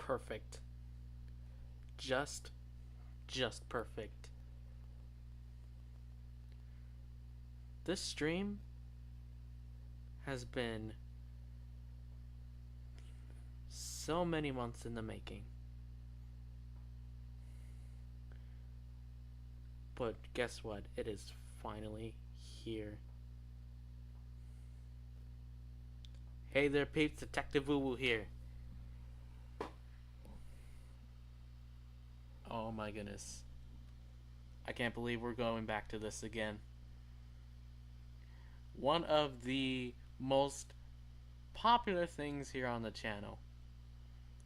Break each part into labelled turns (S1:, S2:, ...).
S1: perfect. Just, just perfect. This stream has been so many months in the making. But guess what? It is finally here. Hey there, peeps. Detective Woo Woo here. Oh my goodness. I can't believe we're going back to this again. One of the most popular things here on the channel.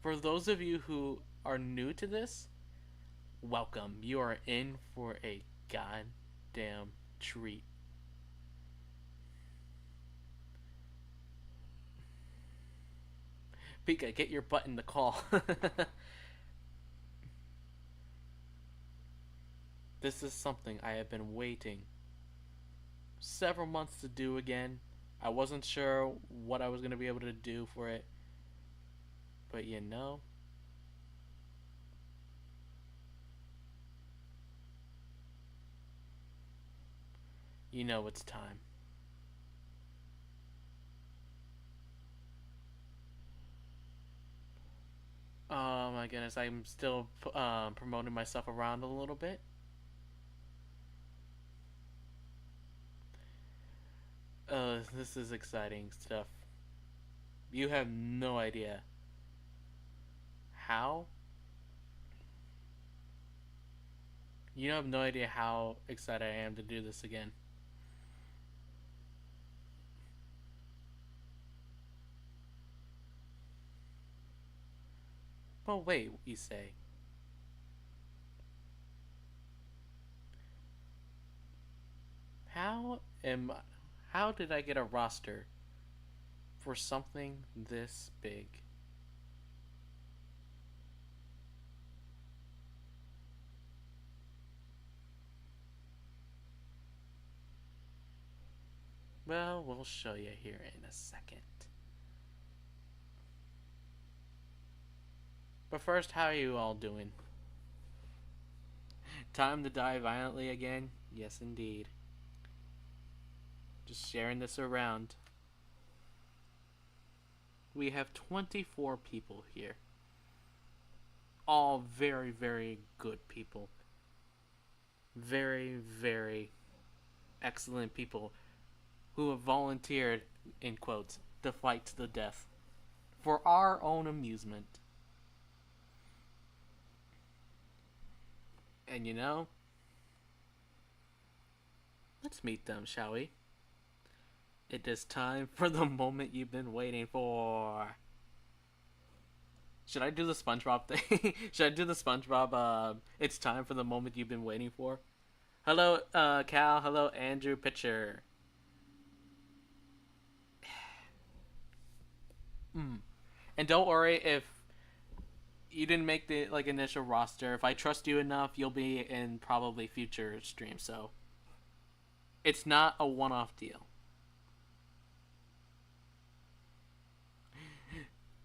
S1: For those of you who are new to this, welcome. You are in for a goddamn treat. Pika, get your butt in the call. This is something I have been waiting several months to do again. I wasn't sure what I was going to be able to do for it. But you know, it's time. Oh my goodness, I'm still promoting myself around a little bit. This is exciting stuff. You have no idea how. You have no idea how excited I am to do this again. But wait, you say. How did I get a roster for something this big? Well, we'll show you here in a second. But first, how are you all doing? Time to die violently again? Yes, indeed. Just sharing this around. We have 24 people here. All very, very good people. Very, very excellent people who have volunteered, in quotes, to fight to the death for our own amusement. And you know, let's meet them, shall we? It is time for the moment you've been waiting for. Should I do the SpongeBob thing? Should I do the SpongeBob, it's time for the moment you've been waiting for? Hello, Cal. Hello, Andrew Pitcher. And don't worry if you didn't make the initial roster. If I trust you enough, you'll be in probably future streams. So it's not a one-off deal.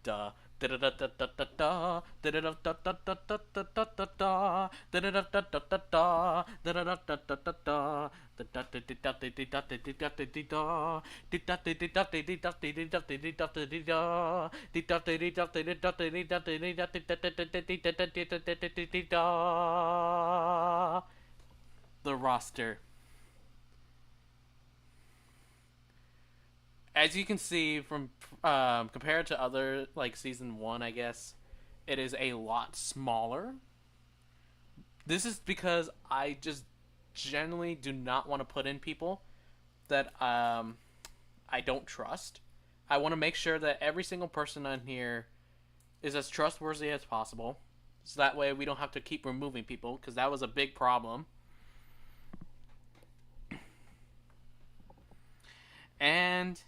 S1: Duh. The roster. As you can see from compared to other season 1, I guess it is a lot smaller. This is because I just generally do not want to put in people that I don't trust. I want to make sure that every single person on here is as trustworthy as possible, so that way we don't have to keep removing people, because that was a big problem. And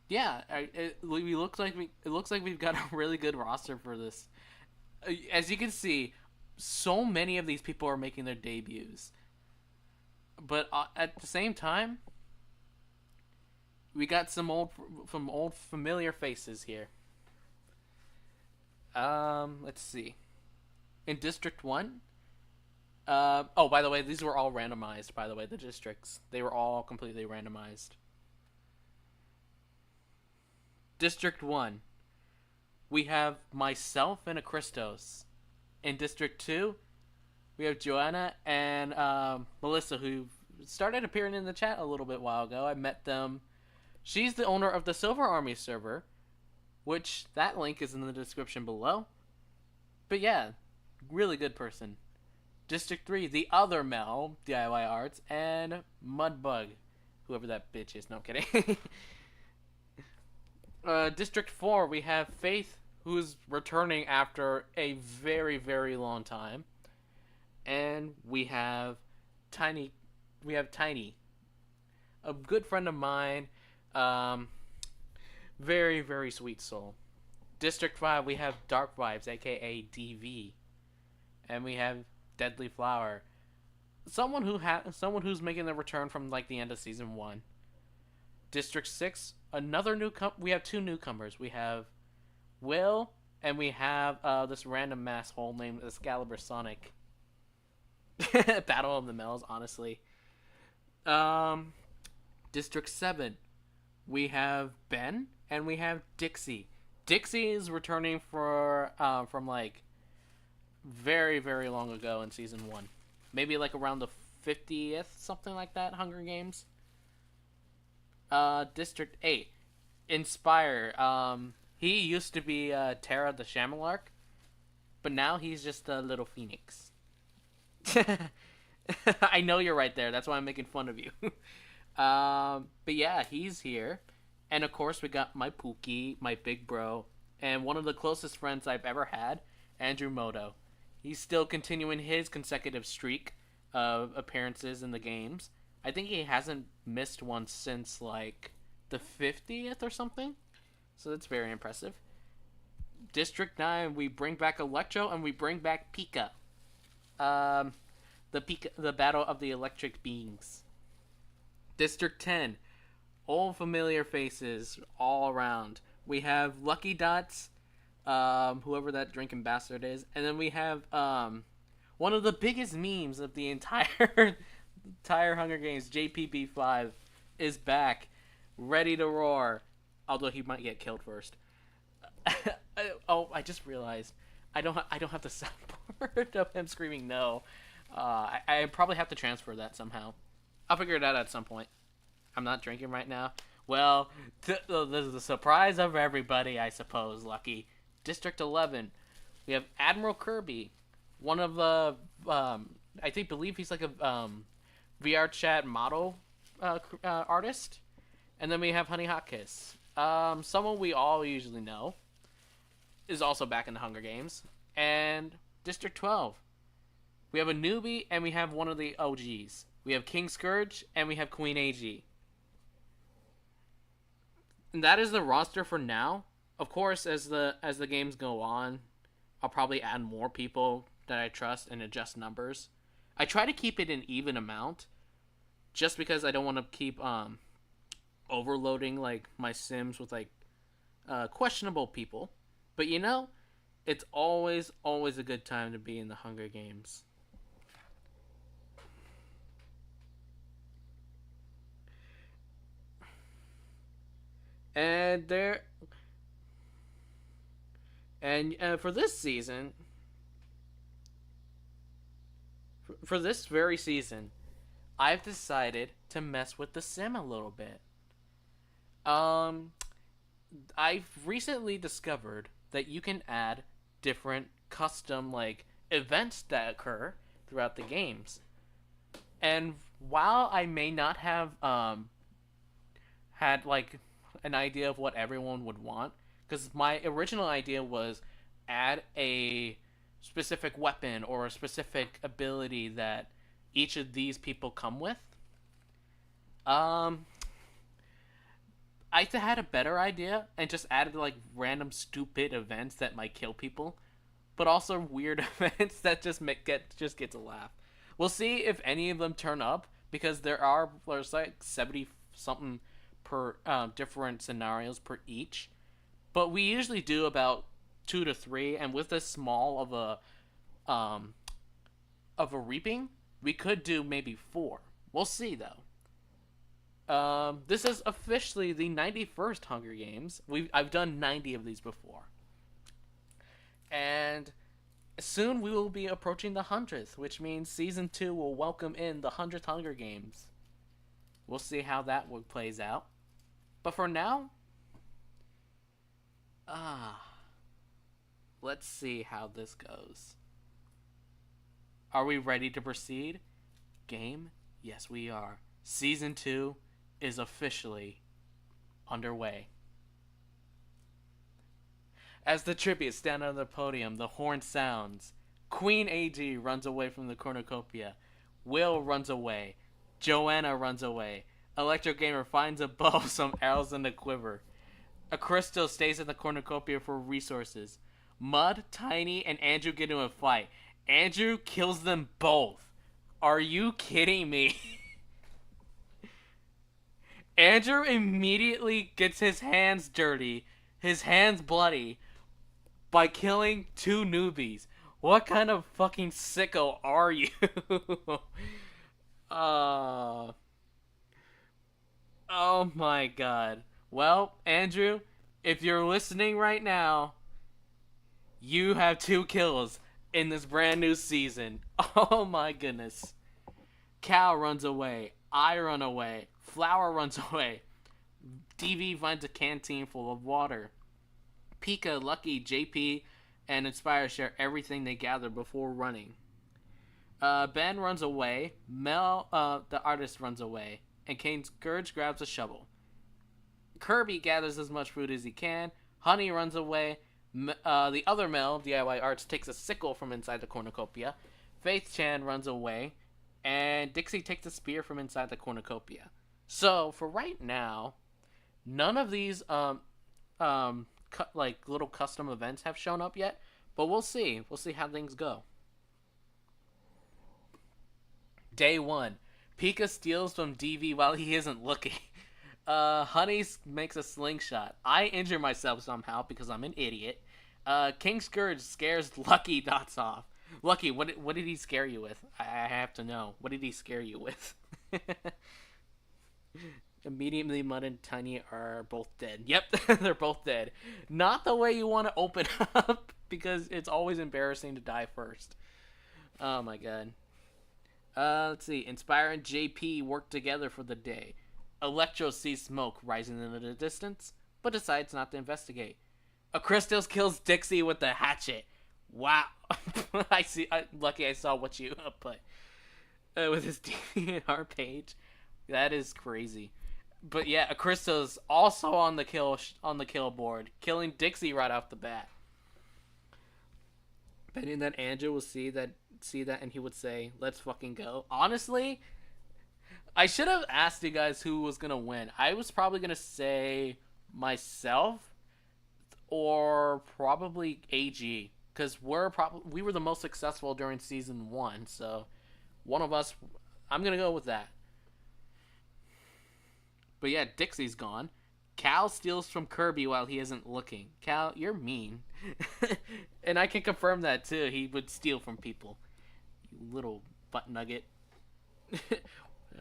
S1: yeah, it looks like we've got a really good roster for this. As you can see, so many of these people are making their debuts, but at the same time, we got some old familiar faces here. Let's see. In District 1, oh, by the way, these were all randomized, by the way, the districts. They were all completely randomized. District 1, we have myself and a Christos. In District 2, we have Joanna and Melissa, who started appearing in the chat a little bit while ago. I met them. She's the owner of the Silver Army server, which that link is in the description below. But yeah, really good person. District 3, the other Mel, DIY Arts, and Mudbug, whoever that bitch is. No, I'm kidding. District 4, we have Faith, who's returning after a very, very long time. And we have Tiny. A good friend of mine. Very, very sweet soul. District 5, we have Dark Vibes, aka DV. And we have Deadly Flower. Someone who's making the return from like the end of season 1. District 6, another we have two newcomers. We have Will and we have this random masshole named Excalibur Sonic. Battle of the Mells, honestly. District 7, we have Ben and we have Dixie. Dixie is returning from like very, very long ago in season 1. Maybe like around the 50th, something like that, Hunger Games. District 8, Inspire. He used to be Terra the Shamalark, but now he's just a little phoenix. I know you're right there. That's why I'm making fun of you. But yeah, he's here. And of course, we got my Pookie, my big bro, and one of the closest friends I've ever had, Andrew Moto. He's still continuing his consecutive streak of appearances in the games. I think he hasn't missed one since like the 50th or something. So that's very impressive. District 9, we bring back Electro and we bring back Pika. The Battle of the Electric Beings. District 10, old familiar faces all around. We have Lucky Dots, whoever that drinking bastard is, and then we have one of the biggest memes of the entire Hunger Games, JPB5, is back, ready to roar. Although he might get killed first. Oh, I just realized I don't have the soundboard of him screaming no. I probably have to transfer that somehow. I'll figure it out at some point. I'm not drinking right now. Well, this is the surprise of everybody, I suppose, Lucky. District 11, we have Admiral Kirby, one of the, believe he's like a VR chat model artist. And then we have Honey Hot Kiss. Someone we all usually know is also back in the Hunger Games. And District 12, we have a newbie and we have one of the OGs. We have King Scourge and we have Queen AG. And that is the roster for now. Of course, as the games go on, I'll probably add more people that I trust and adjust numbers. I try to keep it an even amount, just because I don't want to keep overloading like my Sims with like questionable people. But you know, it's always a good time to be in the Hunger Games. And for this season, for this very season, I've decided to mess with the sim a little bit. I've recently discovered that you can add different custom like events that occur throughout the games. And while I may not have had like an idea of what everyone would want, because my original idea was add a specific weapon or a specific ability that each of these people come with. I had a better idea and just added like random stupid events that might kill people, but also weird events that just get to laugh. We'll see if any of them turn up, because there's like 70 something per different scenarios per each. But we usually do about 2 to 3, and with this small um of a reaping, we could do maybe 4. We'll see though. This is officially the 91st Hunger Games. I've done 90 of these before, and soon we will be approaching the 100th, which means season 2 will welcome in the 100th Hunger Games. We'll see how that one plays out. But for now, let's see how this goes. Are we ready to proceed? Game? Yes, we are. Season 2 is officially underway. As the tributes stand on the podium, the horn sounds. Queen AG runs away from the cornucopia. Will runs away. Joanna runs away. Electro Gamer finds a bow, some arrows in the quiver. A Crystal stays in the cornucopia for resources. Mud, Tiny, and Andrew get into a fight. Andrew kills them both. Are you kidding me? Andrew immediately gets his hands dirty, his hands bloody, by killing 2 newbies. What kind of fucking sicko are you? Oh my god. Well, Andrew, if you're listening right now, you have 2 kills in this brand new season. Oh my goodness. Cal runs away. I run away. Flower runs away. DV finds a canteen full of water. Pika, Lucky, JP, and Inspire share everything they gather before running. Ben runs away. Mel, the artist, runs away. And Kane's Scourge grabs a shovel. Kirby gathers as much food as he can. Honey runs away. The other Mel, DIY Arts, takes a sickle from inside the cornucopia. Faith Chan runs away. And Dixie takes a spear from inside the cornucopia. So, for right now, none of these like little custom events have shown up yet. But we'll see. We'll see how things go. Day 1. Pika steals from DV while he isn't looking. Honey makes a slingshot. I injure myself somehow because I'm an idiot. King Scourge scares Lucky Dots off. Lucky, what did he scare you with? I have to know. What did he scare you with? Immediately, Mud and Tiny are both dead. Yep, they're both dead. Not the way you want to open up, because it's always embarrassing to die first. Oh my god. Let's see. Inspire and JP work together for the day. Electro sees smoke rising in the distance, but decides not to investigate. A Crystals kills Dixie with the hatchet. Wow. Lucky I saw what you put. With his DNR page. That is crazy. But yeah, a Crystal's also on the kill board, killing Dixie right off the bat. Betting that Andrew will see that and he would say, "Let's fucking go." Honestly, I should have asked you guys who was gonna win. I was probably gonna say myself or probably AG, because we were the most successful during season 1. So one of us, I'm gonna go with that. But yeah, Dixie's gone. Cal steals from Kirby while he isn't looking. Cal, you're mean. And I can confirm that too. He would steal from people. You little butt nugget.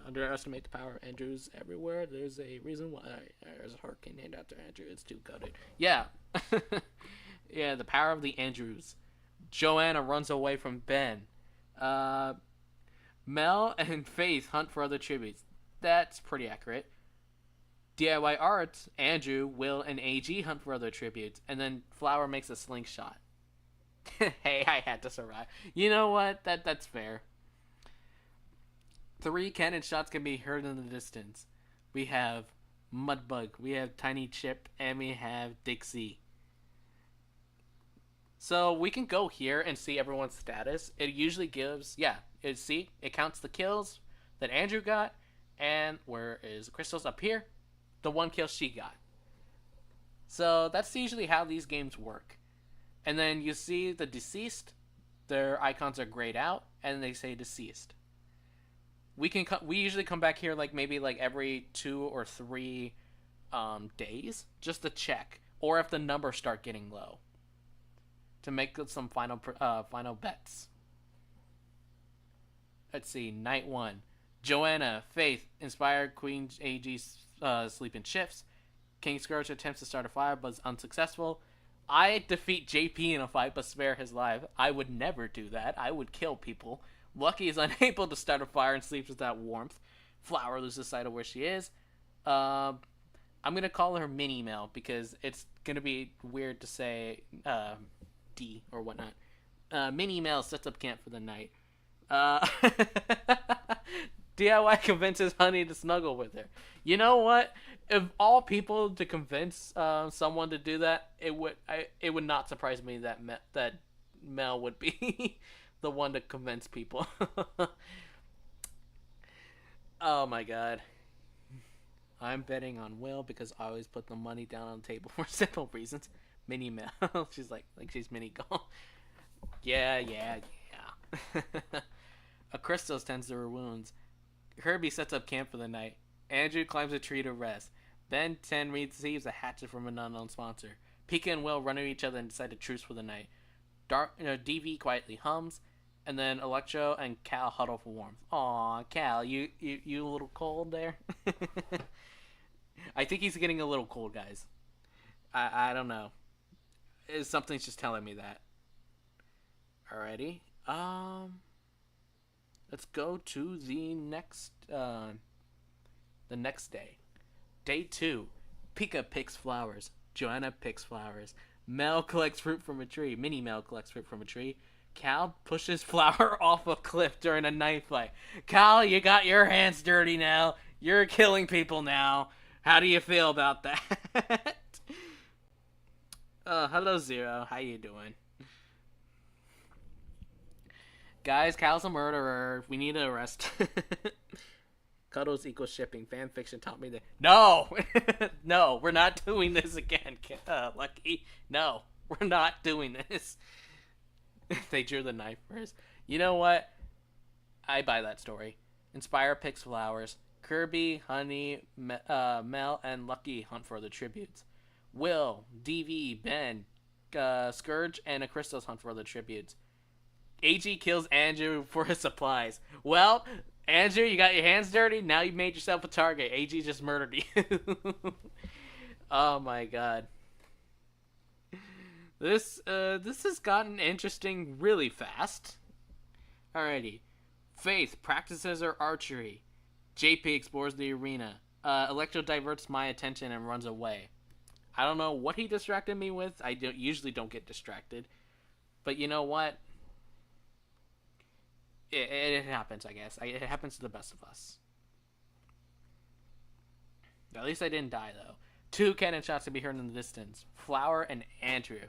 S1: Underestimate the power of Andrews everywhere. There's a reason why there's a hurricane named after Andrew. It's too goated. Yeah. Yeah, the power of the Andrews. Joanna runs away from Ben. Mel and Faith hunt for other tributes. That's pretty accurate. DIY Arts, Andrew, Will, and AG hunt for other tributes, and then Flower makes a slingshot. Hey, I had to survive. You know what? That's fair. 3 cannon shots can be heard in the distance. We have Mudbug, we have Tiny Chip, and we have Dixie. So we can go here and see everyone's status. It usually gives, it counts the kills that Andrew got, and where is Crystal's up here? The 1 kill she got. So that's usually how these games work. And then you see the deceased, their icons are grayed out, and they say deceased. We usually come back here maybe every 2 or 3 days just to check, or if the numbers start getting low. to make some final bets. Let's see. Night 1. Joanna, Faith, inspired Queen AG sleeping shifts. King Scourge attempts to start a fire but is unsuccessful. I defeat JP in a fight but spare his life. I would never do that. I would kill people. Lucky is unable to start a fire and sleeps without warmth. Flower loses sight of where she is. I'm going to call her Mini Mel because it's going to be weird to say D or whatnot. Mini Mel sets up camp for the night. DIY convinces Honey to snuggle with her. You know what? Of all people to convince someone to do that, it would not surprise me that Mel would be the one to convince people. Oh my god. I'm betting on Will because I always put the money down on the table for simple reasons. Mini Mel. She's like she's mini golf. Yeah. A Crystal tends to her wounds. Herbie sets up camp for the night. Andrew climbs a tree to rest. Ben 10 receives a hatchet from an unknown sponsor. Pika and Will run at each other and decide to truce for the night. DV quietly hums, and then Electro and Cal huddle for warmth. Aw, Cal, you a little cold there? I think he's getting a little cold, guys. I don't know. Something's just telling me that. Alrighty. Let's go to the next day. Day 2. Pika picks flowers. Joanna picks flowers. Mel collects fruit from a tree. Mini Mel collects fruit from a tree. Cal pushes Flower off a cliff during a knife fight. Cal, you got your hands dirty now. You're killing people now. How do you feel about that? Hello Zero. How you doing? Guys, Cal's a murderer. We need to arrest. Cuddles equals shipping. Fanfiction taught me that. No! No, we're not doing this again, Lucky. No, we're not doing this. They drew the knife first. You know what? I buy that story. Inspire picks flowers. Kirby, Honey, Mel, and Lucky hunt for the tributes. Will, DV, Ben, Scourge, and Crystals hunt for the tributes. AG kills Andrew for his supplies. Well, Andrew, you got your hands dirty. Now you made yourself a target. AG just murdered you. Oh my god. This has gotten interesting really fast. Alrighty. Faith practices her archery. JP explores the arena. Electro diverts my attention and runs away. I don't know what he distracted me with. I usually don't get distracted. But you know what? It happens, I guess. It happens to the best of us. At least I didn't die, though. 2 cannon shots to be heard in the distance. Flower and Andrew.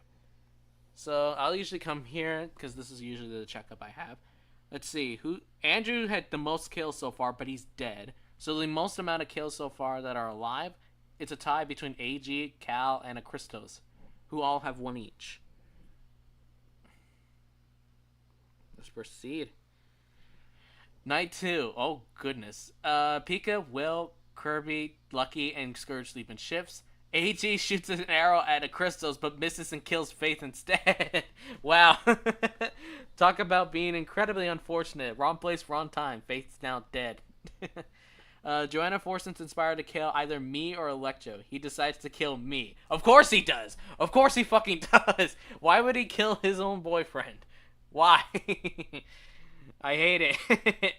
S1: So I'll usually come here, because this is usually the checkup I have. Let's see. Andrew had the most kills so far, but he's dead. So the most amount of kills so far that are alive, it's a tie between AG, Cal, and a Christos, who all have 1 each. Let's proceed. Night 2. Oh, goodness. Pika, Will, Kirby, Lucky, and Scourge sleep in shifts. AG shoots an arrow at a Crystals, but misses and kills Faith instead. Wow. Talk about being incredibly unfortunate. Wrong place, wrong time. Faith's now dead. Joanna forces Inspired to kill either me or Electro. He decides to kill me. Of course he does. Of course he fucking does. Why would he kill his own boyfriend? Why? I hate it.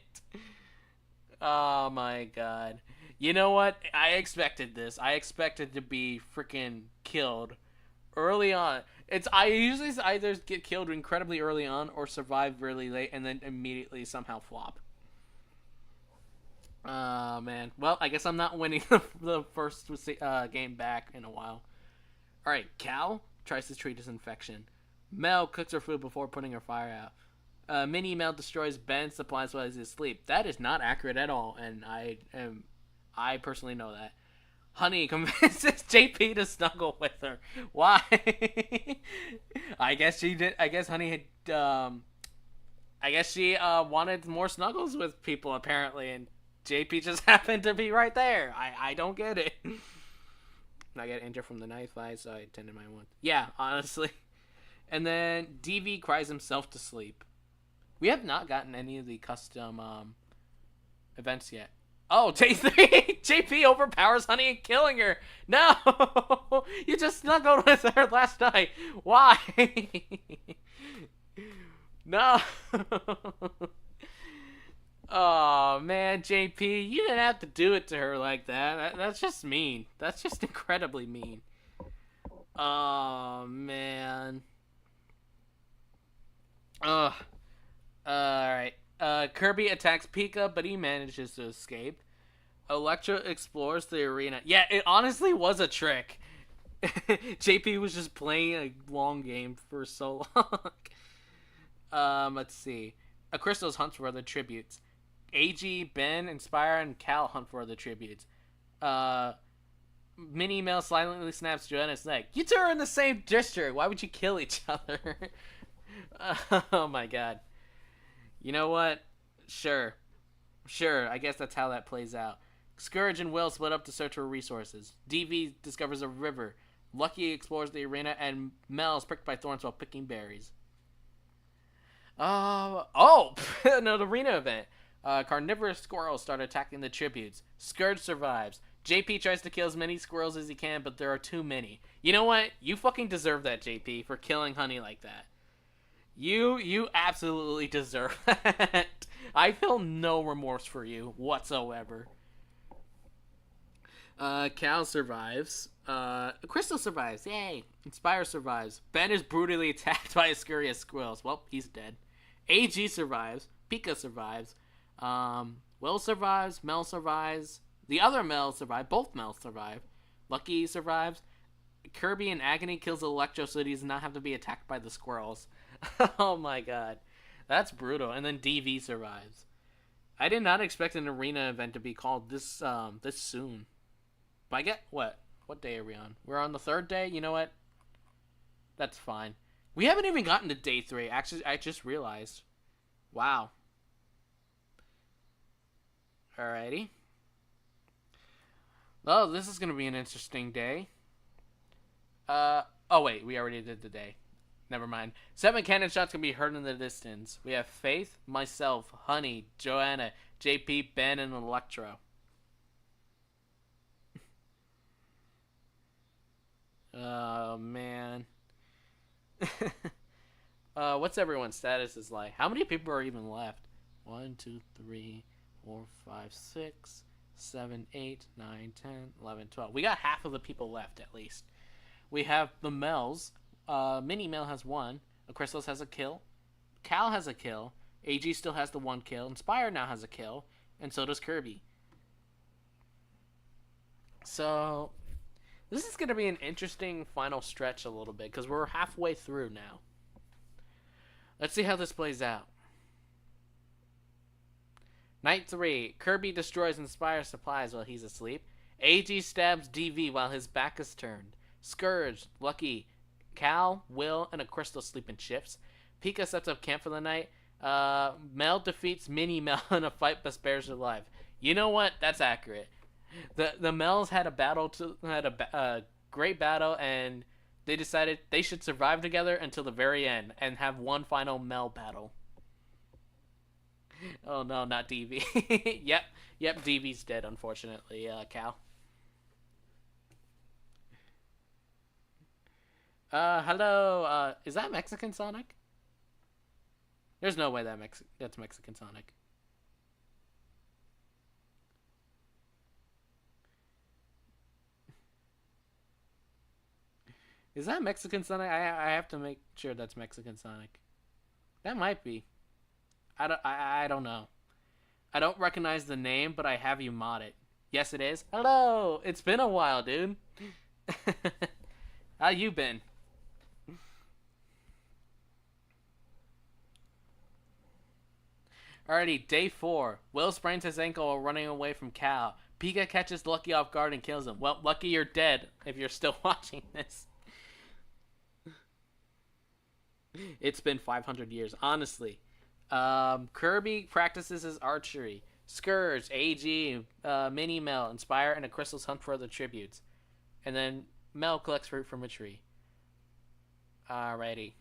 S1: Oh my god. You know what? I expected this. I expected to be freaking killed early on. I usually either get killed incredibly early on or survive really late and then immediately somehow flop. Oh man. Well, I guess I'm not winning the first game back in a while. Alright, Cal tries to treat his infection. Mel cooks her food before putting her fire out. Mini Mel destroys Ben's supplies while he's asleep. That is not accurate at all, and I personally know that. Honey convinces JP to snuggle with her. Why? I guess she did. I guess Honey had. I guess she wanted more snuggles with people apparently, and JP just happened to be right there. I don't get it. I got injured from the knife fight, so I attended my one. Yeah, honestly. And then DV cries himself to sleep. We have not gotten any of the custom events yet. Oh, J3! JP overpowers Honey and killing her! No! You just snuggled with her last night! Why? No! Oh, man, JP, you didn't have to do it to her like that. That's just mean. That's just incredibly mean. Oh, man. Ugh. Alright. Kirby attacks Pika, but he manages to escape. Electro explores the arena. Yeah, it honestly was a trick. JP was just playing a long game for so long. Let's see. A Crystals hunts for other tributes. AG, Ben, Inspire, and Cal hunt for other tributes. Mini Mel silently snaps Joanna's neck. You two are in the same district. Why would you kill each other? Oh my god. You know what? Sure. I guess that's how that plays out. Scourge and Will split up to search for resources. DV discovers a river. Lucky explores the arena, and Mel is pricked by thorns while picking berries. No, the arena event. Carnivorous squirrels start attacking the tributes. Scourge survives. JP tries to kill as many squirrels as he can, but there are too many. You know what? You fucking deserve that, JP, for killing Honey like that. You absolutely deserve that. I feel no remorse for you whatsoever. Cal survives. Crystal survives. Yay. Inspire survives. Ben is brutally attacked by Ascurious squirrels. Well, he's dead. AG survives. Pika survives. Will survives. Mel survives. The other Mel survive. Both Mel survive. Lucky survives. Kirby in agony kills Electro so he does not have to be attacked by the squirrels. Oh my god. That's brutal. And then DV survives. I did not expect an arena event to be called this soon. But I get what? What day are we on? We're on the third day? You know what? That's fine. We haven't even gotten to day 3. Actually, I just realized. Wow. Alrighty. Well, this is going to be an interesting day. Oh wait, we already did the day. Never mind. 7 cannon shots can be heard in the distance. We have Faith, myself, Honey, Joanna, JP, Ben, and Electro. Oh, man. What's everyone's status is like? How many people are even left? 1, 2, 3, 4, 5, 6, 7, 8, 9, 10, 11, 12. We got half of the people left, at least. We have the Mels. Mini Mel has 1. Crystals has a kill. Cal has a kill. AG still has the 1 kill. Inspire now has a kill. And so does Kirby. So, this is going to be an interesting final stretch a little bit, because we're halfway through now. Let's see how this plays out. Night 3. Kirby destroys Inspire supplies while he's asleep. AG stabs DV while his back is turned. Scourge, Lucky, Cal, Will, and a Crystal sleep in shifts. Pika sets up camp for the night. Mel defeats Mini Mel in a fight but spares her life. You know what? That's accurate. The Mels had a great battle, and they decided they should survive together until the very end and have one final Mel battle. Oh no, not DV. Yep, DV's dead, unfortunately, Cal. Hello, is that Mexican Sonic? There's no way that's Mexican Sonic. Is that Mexican Sonic? I have to make sure that's Mexican Sonic. That might be. I don't know. I don't recognize the name, but I have you mod it. Yes, it is. Hello! It's been a while, dude. How you been? Alrighty, day 4. Will sprains his ankle while running away from Cal. Pika catches Lucky off guard and kills him. Well, Lucky, you're dead if you're still watching this. It's been 500 years, honestly. Kirby practices his archery. Scourge, AG, Mini Mel, Inspire, and a Crystal's hunt for other tributes. And then Mel collects fruit from a tree. Alrighty.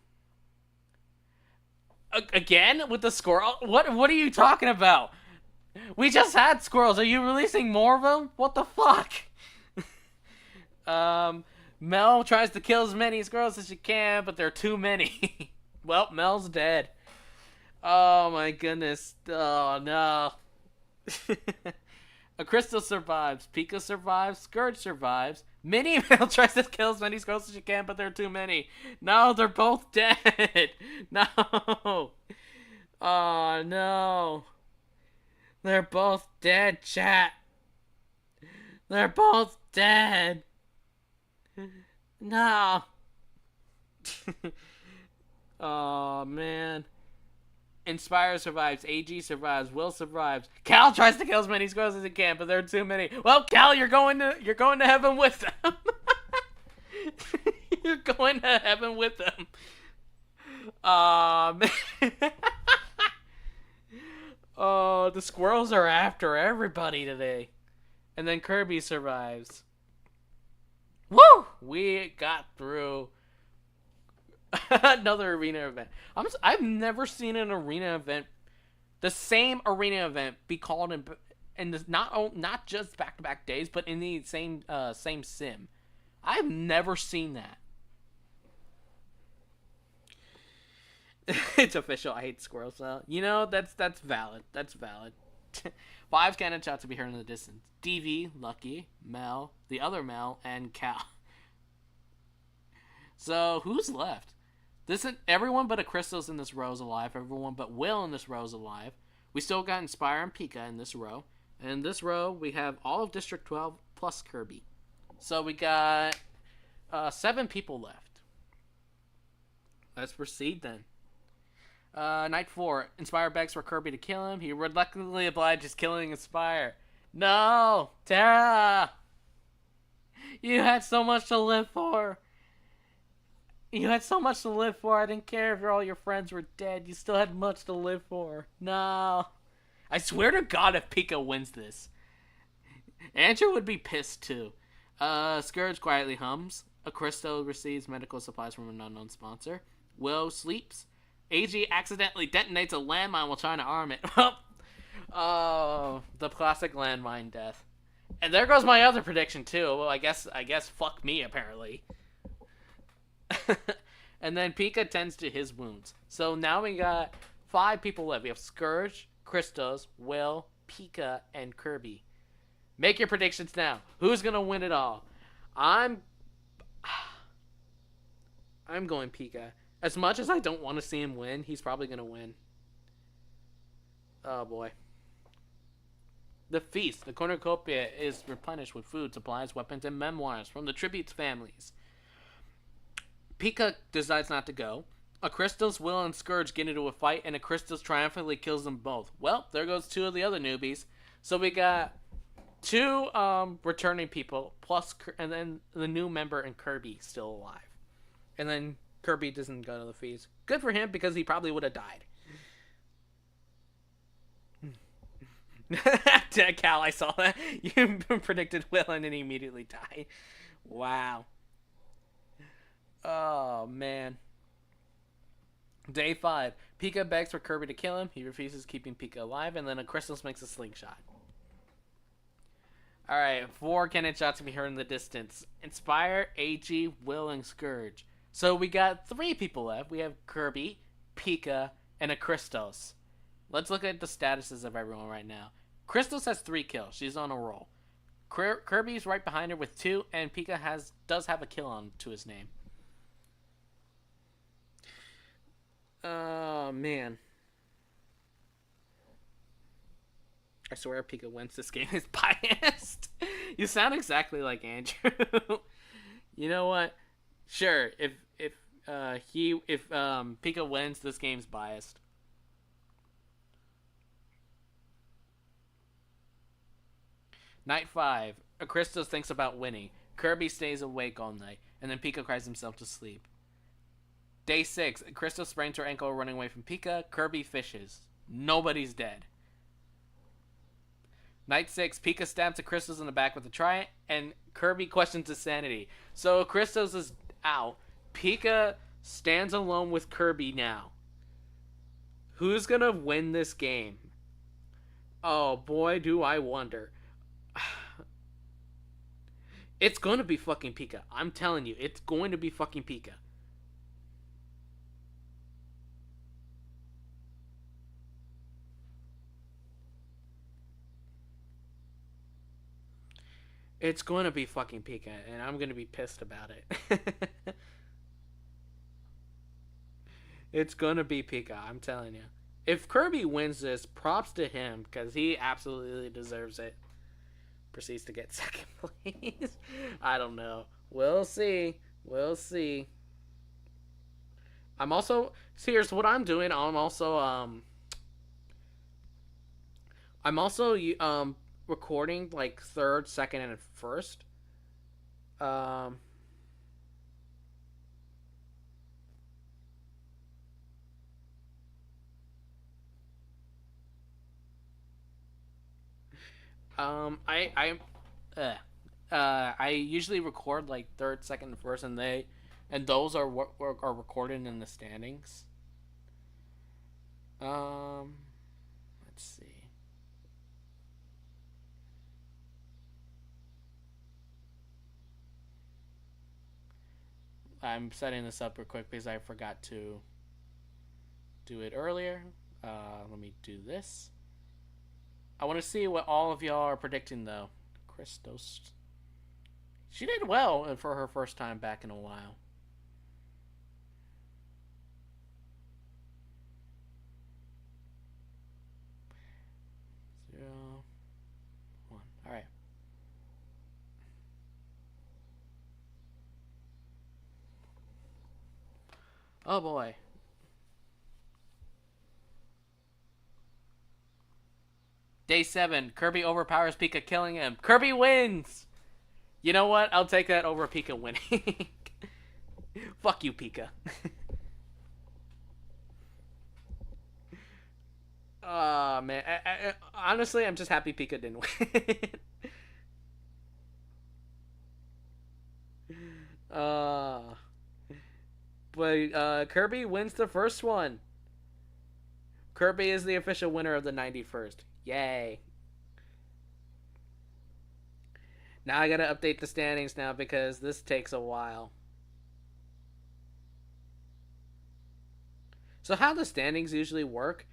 S1: Again with the squirrel? What are you talking about? We just had squirrels. Are you releasing more of them? What the fuck? Mel tries to kill as many squirrels as she can, but there are too many. Well, Mel's dead. Oh my goodness. Oh no. A crystal survives. Pika survives. Scourge survives. Minnie Mel tries to kill as many squirrels as she can, but there are too many. No, they're both dead. No. Oh no. They're both dead, chat. They're both dead. No. Oh man. Inspire survives. AG survives. Will survives. Cal tries to kill as many squirrels as he can, but there are too many. Well, Cal, you're going to heaven with them. You're going to heaven with them. Man. Oh, the squirrels are after everybody today. And then Kirby survives. Woo! We got through another arena event. I've never seen an arena event, the same arena event, be called in not just back-to-back days, but in the same sim. I've never seen that. It's official. I hate squirrels. You know, that's valid. That's valid. 5 cannon shots to be heard in the distance. DV, Lucky, Mel, the other Mel, and Cal. So who's left? Everyone but a Crystal's in this row is alive. Everyone but Will in this row is alive. We still got Inspire and Pika in this row. And in this row, we have all of District 12 plus Kirby. So we got 7 people left. Let's proceed then. Night 4. Inspire begs for Kirby to kill him. He reluctantly obliges, killing Inspire. No! Terra! You had so much to live for. You had so much to live for. I didn't care if all your friends were dead. You still had much to live for. No. I swear to God if Pika wins this. Andrew would be pissed too. Scourge quietly hums. A Crystal receives medical supplies from an unknown sponsor. Will sleeps. AG accidentally detonates a landmine while trying to arm it. Oh, the classic landmine death. And there goes my other prediction too. Well, I guess fuck me apparently. And then Pika tends to his wounds. So now we got 5 people left. We have Scourge, Crystals, Will, Pika, and Kirby. Make your predictions now. Who's gonna win it all? I'm going Pika. As much as I don't want to see him win, he's probably going to win. Oh, boy. The feast. The cornucopia is replenished with food, supplies, weapons, and memoirs from the tributes families. Pika decides not to go. A Crystal's Will and Scourge get into a fight, and a Crystal's triumphantly kills them both. Well, there goes 2 of the other newbies. So we got 2 returning people, and then the new member and Kirby still alive. And then Kirby doesn't go to the feast. Good for him, because he probably would have died. Cal, I saw that. You predicted Will and then he immediately died. Wow. Oh, man. Day 5. Pika begs for Kirby to kill him. He refuses, keeping Pika alive, and then a Crystals makes a slingshot. Alright, 4 cannon shots can be heard in the distance. Inspire, AG, Will, and Scourge. So we got 3 people left. We have Kirby, Pika, and a Crystals. Let's look at the statuses of everyone right now. Crystals has 3 kills. She's on a roll. Kirby's right behind her with 2, and Pika does have a kill on to his name. Oh, man. I swear Pika wins. This game is biased. You sound exactly like Andrew. You know what? Sure, if Pika wins, this game's biased. Night 5. A Crystal thinks about winning. Kirby stays awake all night, and then Pika cries himself to sleep. Day 6. A Crystal sprains her ankle running away from Pika. Kirby fishes. Nobody's dead. Night 6. Pika stabs the Crystals in the back with a trident, and Kirby questions his sanity. So Crystals is out. Pika stands alone with Kirby now. Who's gonna win this game? Oh boy, do I wonder. It's going to be fucking Pika. I'm telling you, it's going to be fucking Pika. It's going to be fucking Pika, and I'm going to be pissed about it. It's going to be Pika, I'm telling you. If Kirby wins this, props to him, because he absolutely deserves it. Proceeds to get second place. I don't know. We'll see. We'll see. I'm also so here's what I'm doing. I'm also recording like third, second, and first. Um I usually record like third, second, and first, and those are what are recorded in the standings. Um, let's see. I'm setting this up real quick because I forgot to do it earlier. Let me do this. I want to see what all of y'all are predicting though. Christos. She did well for her first time back in a while. 0, 1. All right. Oh boy. Day 7. Kirby overpowers Pika, killing him. Kirby wins. You know what? I'll take that over Pika winning. Fuck you, Pika. Oh man. Honestly, I'm just happy Pika didn't win. uh, but Kirby wins the first one. Kirby is the official winner of the 91st. Yay. Now I gotta update the standings now because this takes a while. So how the standings usually work,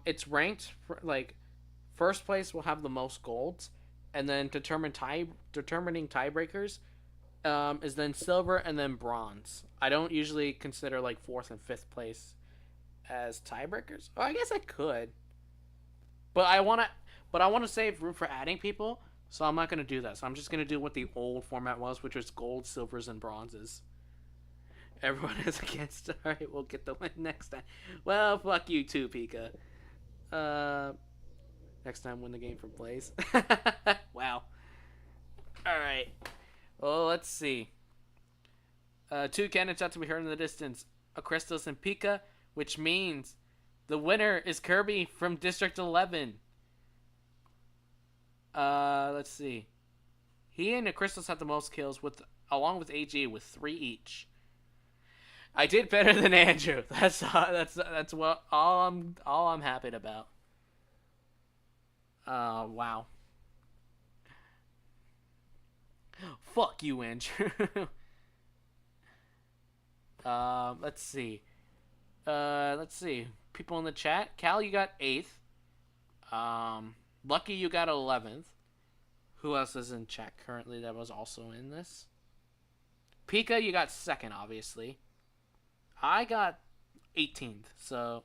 S1: it's ranked for, like first place will have the most golds, and then determining tiebreakers is then silver and then bronze. I don't usually consider like fourth and fifth place as tiebreakers. Oh, I guess I could, but I wanna save room for adding people, so I'm not gonna do that. So I'm just gonna do what the old format was, which was gold, silvers, and bronzes. Everyone is against. All right, we'll get the win next time. Well, fuck you too, Pika. Uh, Next time win the game from Blaze. Wow. All right. Well, let's see. Two cannon shots to be heard in the distance. A Crystallis and Pika, which means the winner is Kirby from District 11. Let's see. He and the Crystals have the most kills along with AG with 3 each. I did better than Andrew. That's what all I'm happy about. Wow. Fuck you, Andrew. Let's see. Let's see. People in the chat. Cal, you got 8th. Lucky, you got 11th. Who else is in chat currently that was also in this? Pika, you got 2nd, obviously. I got 18th. So,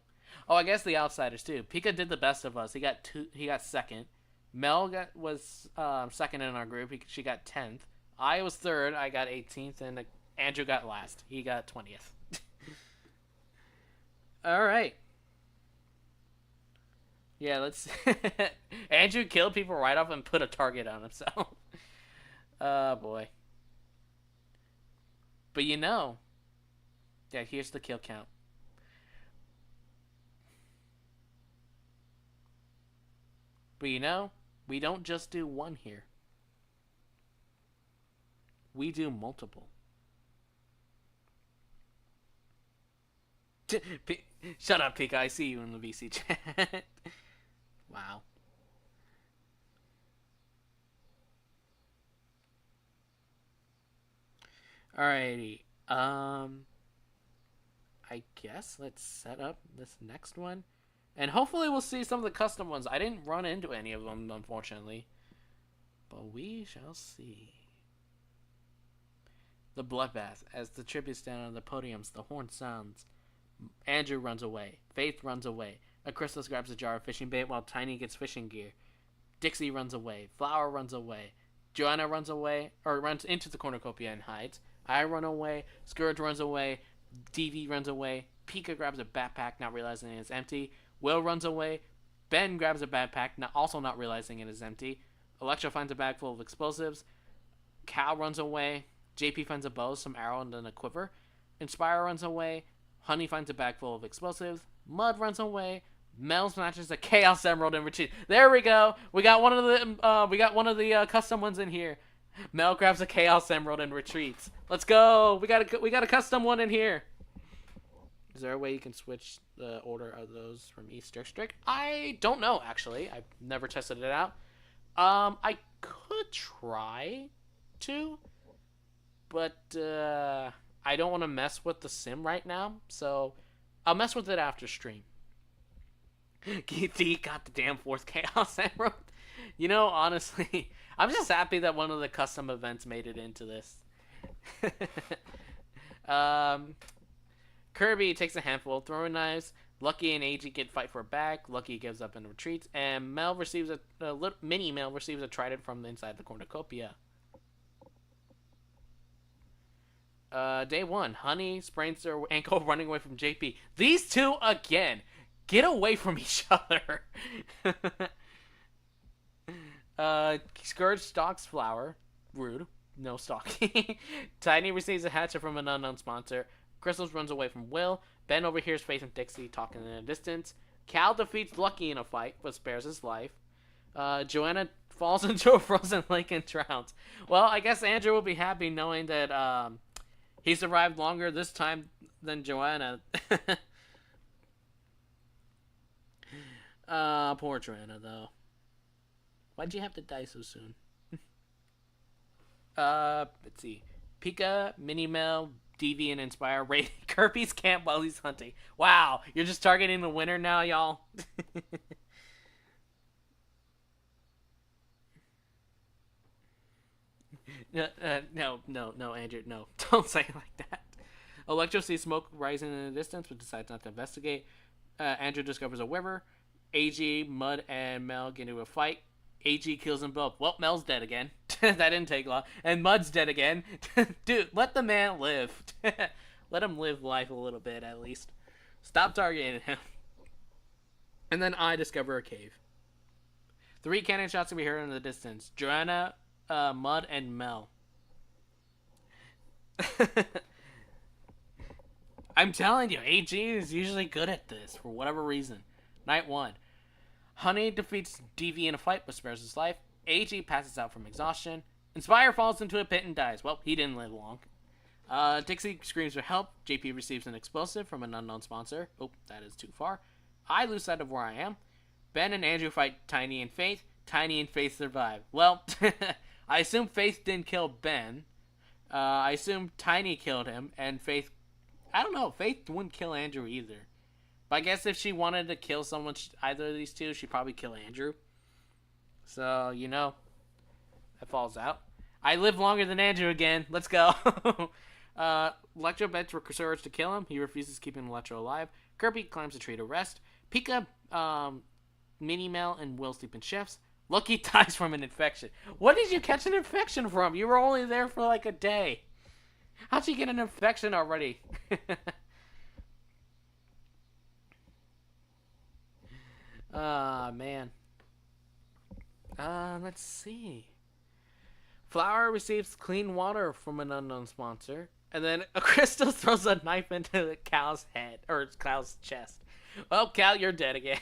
S1: oh, I guess the outsiders too. Pika did the best of us. He got 2nd. Mel was 2nd in our group. She got 10th. I was 3rd. I got 18th, and Andrew got last. He got 20th. All right. Yeah, let's. Andrew killed people right off and put a target on himself. Oh boy. But yeah, here's the kill count. But we don't just do one here. We do multiple. Shut up, Pika. I see you in the VC chat. Wow. Alrighty. I guess let's set up this next one. And hopefully we'll see some of the custom ones. I didn't run into any of them, unfortunately. But we shall see. The bloodbath. As the tributes stand on the podiums, the horn sounds. Andrew runs away. Faith runs away. A Chrysalis grabs a jar of fishing bait while Tiny gets fishing gear. Dixie runs away. Flower runs away. Joanna runs away, or runs into the cornucopia and hides. I run away. Scourge runs away. DV runs away. Pika grabs a backpack, not realizing it's empty. Will runs away. Ben grabs a backpack, also not realizing it is empty. Electra finds a bag full of explosives. Cal runs away. JP finds a bow, some arrow, and then a quiver. Inspire runs away. Honey finds a bag full of explosives. Mud runs away. Mel smashes a Chaos Emerald and retreats. There we go. We got one of the custom ones in here. Mel grabs a Chaos Emerald and retreats. Let's go. We got a custom one in here. Is there a way you can switch the order of those from East District? I don't know, actually. I've never tested it out. I could try to, but I don't want to mess with the sim right now, so I'll mess with it after stream. GT got the damn fourth Chaos Emerald. You know, honestly, I'm just happy that one of the custom events made it into this. Kirby takes a handful of throwing knives. Lucky and AG get fight for a bag. Lucky gives up and retreats. And Mel receives mini Mel receives a trident from the inside the cornucopia. Day 1. Honey sprains their ankle running away from JP. These two again. Get away from each other. Scourge stalks Flower. Rude. No stalking. Tiny receives a hatchet from an unknown sponsor. Crystals runs away from Will. Ben overhears Faith and Dixie talking in the distance. Cal defeats Lucky in a fight, but spares his life. Joanna falls into a frozen lake and drowns. Well, I guess Andrew will be happy knowing that he survived longer this time than Joanna. Poor Joanna, though. Why'd you have to die so soon? Let's see. Pika, Minimel, DV, and Inspire raid Kirby's camp while he's hunting. Wow, you're just targeting the winner now, y'all? No, Andrew, no. Don't say it like that. Electro sees smoke rising in the distance, but decides not to investigate. Andrew discovers a river. AG, Mud, and Mel get into a fight. AG kills them both. Well, Mel's dead again. That didn't take long. And Mud's dead again. Dude, let the man live. Let him live life a little bit, at least. Stop targeting him. And then I discover a cave. 3 cannon shots can be heard in the distance. Joanna, Mud, and Mel. I'm telling you, AG is usually good at this, for whatever reason. Night 1. Honey defeats DV in a fight but spares his life. AG passes out from exhaustion. Inspire falls into a pit and dies. Well, he didn't live long. Dixie screams for help. JP receives an explosive from an unknown sponsor. Oh, that is too far. I lose sight of where I am. Ben and Andrew fight Tiny and Faith. Tiny and Faith survive. Well, I assume Faith didn't kill Ben. I assume Tiny killed him, and Faith... I don't know. Faith wouldn't kill Andrew either. But I guess if she wanted to kill someone, either of these two, she'd probably kill Andrew. So, you know, that falls out. I live longer than Andrew again. Let's go. Electro bets for Surge to kill him. He refuses, keeping Electro alive. Kirby climbs a tree to rest. Pika, Minimel, and Will sleep in shifts. Lucky dies from an infection. What did you catch an infection from? You were only there for like a day. How'd you get an infection already? Man. Let's see. Flower receives clean water from an unknown sponsor. And then a Crystal throws a knife into the cow's head. Or cow's chest. Well, Cal, you're dead again.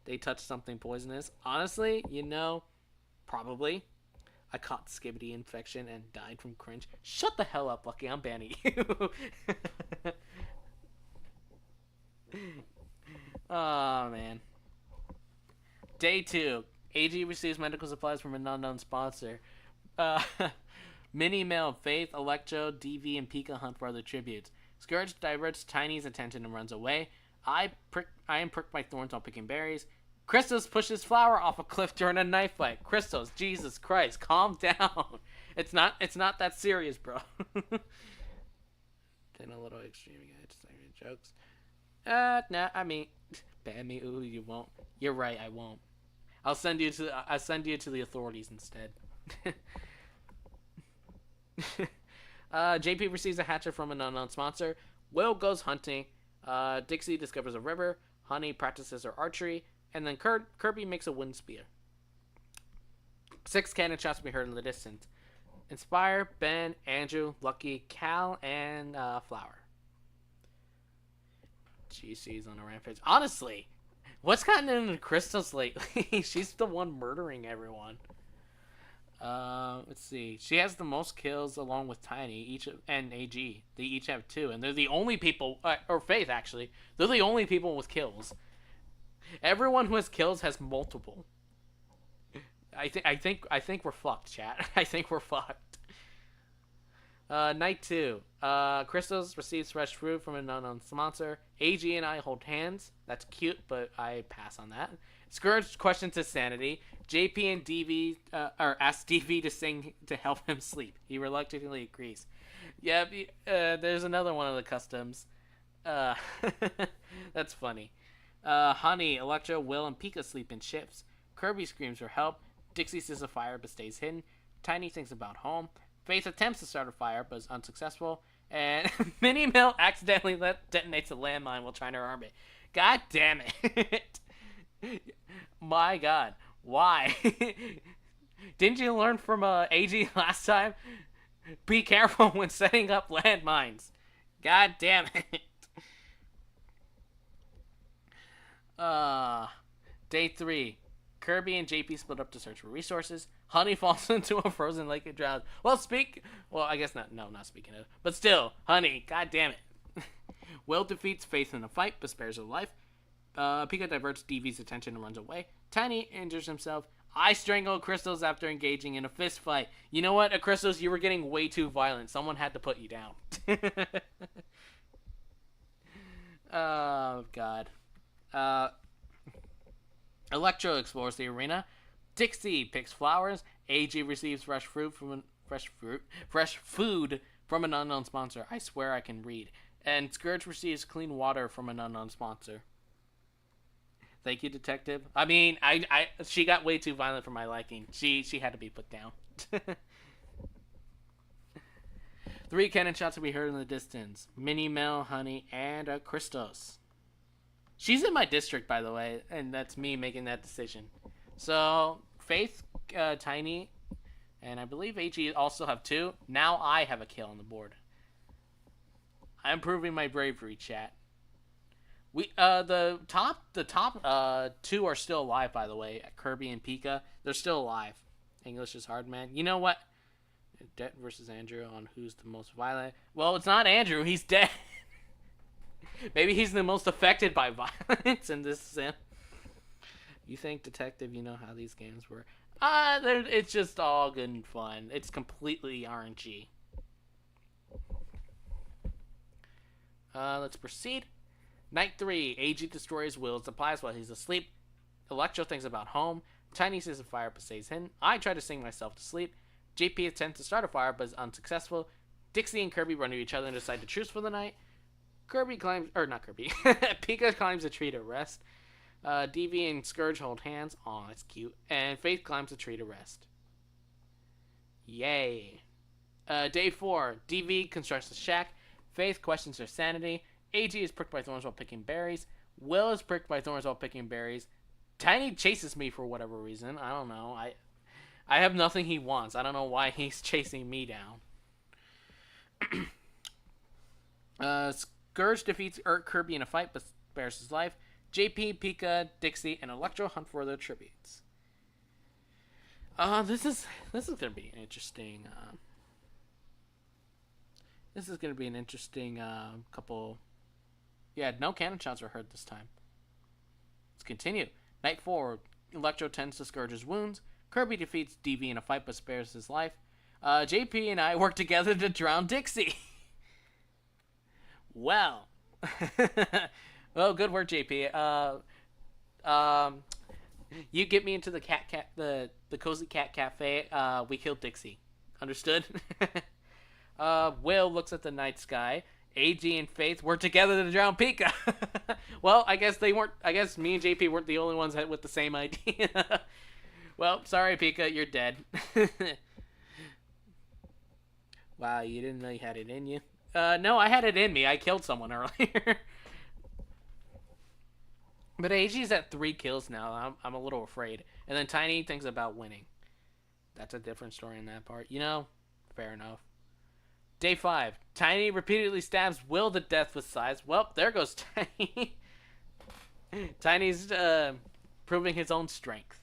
S1: They touched something poisonous. Honestly, you know, probably. I caught Skibbity infection and died from cringe. Shut the hell up, Lucky. I'm banning you. Oh man. Day 2. AG receives medical supplies from an unknown sponsor. Uh, Mini Male, Faith, Electro, DV, and Pika hunt for other tributes. Scourge diverts Tiny's attention and runs away. I am pricked by thorns while picking berries. Christos pushes Flower off a cliff during a knife fight. Christos, Jesus Christ, calm down. It's not that serious, bro. Getting a little extreme again. Just like jokes. Nah, I mean, ban me. Ooh, you won't. You're right, I won't. I'll send you to the authorities instead. JP receives a hatchet from an unknown sponsor. Will goes hunting. Dixie discovers a river. Honey practices her archery. And then Kirby makes a wind spear. 6 cannon shots to be heard in the distance. Inspire, Ben, Andrew, Lucky, Cal, and Flower. GC's on a rampage. Honestly, what's gotten into Crystals lately? She's the one murdering everyone. Let's see. She has the most kills along with Tiny, and AG. They each have 2, and they're the only people, or Faith actually. They're the only people with kills. Everyone who has kills has multiple. I think we're fucked, chat. I think we're fucked. Night 2. Crystals receives fresh fruit from an unknown sponsor. AG and I hold hands. That's cute, but I pass on that. Scourge questions his sanity. JP and DV ask DV to sing to help him sleep. He reluctantly agrees. Yeah, there's another one of the customs. That's funny. Honey, Electro, Will, and Pika sleep in shifts. Kirby screams for help. Dixie sees a fire but stays hidden. Tiny thinks about home. Faith attempts to start a fire but is unsuccessful. And Minnie Mill accidentally detonates a landmine while trying to arm it. God damn it. My god. Why? Didn't you learn from AG last time? Be careful when setting up landmines. God damn it. Day 3. Kirby and JP split up to search for resources. Honey falls into a frozen lake and drowns. Well, I guess not. No, not speaking of. But still, Honey, god damn it. Will defeats Faith in a fight, but spares her life. Pika diverts DV's attention and runs away. Tiny injures himself. I strangle Crystals after engaging in a fist fight. You know what, Crystals, you were getting way too violent. Someone had to put you down. Oh, God. Electro explores the arena. Dixie picks flowers. AG receives fresh food from an unknown sponsor. I swear I can read. And Scourge receives clean water from an unknown sponsor. Thank you, detective. I mean, she got way too violent for my liking. She had to be put down. 3 cannon shots will be heard in the distance. Minnie, Mel, Honey, and Christos. She's in my district, by the way, and that's me making that decision. So, Faith, Tiny, and I believe AG also have 2. Now I have a kill on the board. I'm proving my bravery, chat. The top 2 are still alive, by the way. Kirby and Pika, they're still alive. English is hard, man. You know what? Det versus Andrew on who's the most violent. Well, it's not Andrew. He's dead. Maybe he's the most affected by violence in this sim. You think, detective, you know how these games work? It's just all good and fun. It's completely RNG. Let's proceed. Night 3. AG destroys Will's supplies while he's asleep. Electro thinks about home. Tiny sees a fire but stays hidden. I try to sing myself to sleep. JP attempts to start a fire but is unsuccessful. Dixie and Kirby run to each other and decide to truce for the night. Pika climbs a tree to rest. DV and Scourge hold hands. Aw, that's cute. And Faith climbs a tree to rest. Yay. Day 4. DV constructs a shack. Faith questions her sanity. AG is pricked by thorns while picking berries. Will is pricked by thorns while picking berries. Tiny chases me for whatever reason. I don't know. I have nothing he wants. I don't know why he's chasing me down. Scourge defeats Kirby in a fight but spares his life. JP, Pika, Dixie, and Electro hunt for their tributes. This is gonna be interesting. This is gonna be an interesting couple Yeah, no cannon shots were heard this time. Let's continue. Night 4, Electro tends to Scourge's wounds. Kirby defeats DV in a fight but spares his life. JP and I work together to drown Dixie. Well. Well, good work, JP. You get me into the cozy cat cafe. We killed Dixie. Understood? Will looks at the night sky. AG and Faith work together to drown Pika. Well, I guess they weren't. I guess me and JP weren't the only ones with the same idea. Well, sorry, Pika, you're dead. Wow, you didn't know you had it in you. No, I had it in me. I killed someone earlier. But AG's at 3 kills now. I'm a little afraid. And then Tiny thinks about winning. That's a different story in that part. You know, fair enough. Day 5. Tiny repeatedly stabs Will to death with size. Well, there goes Tiny. Tiny's proving his own strength.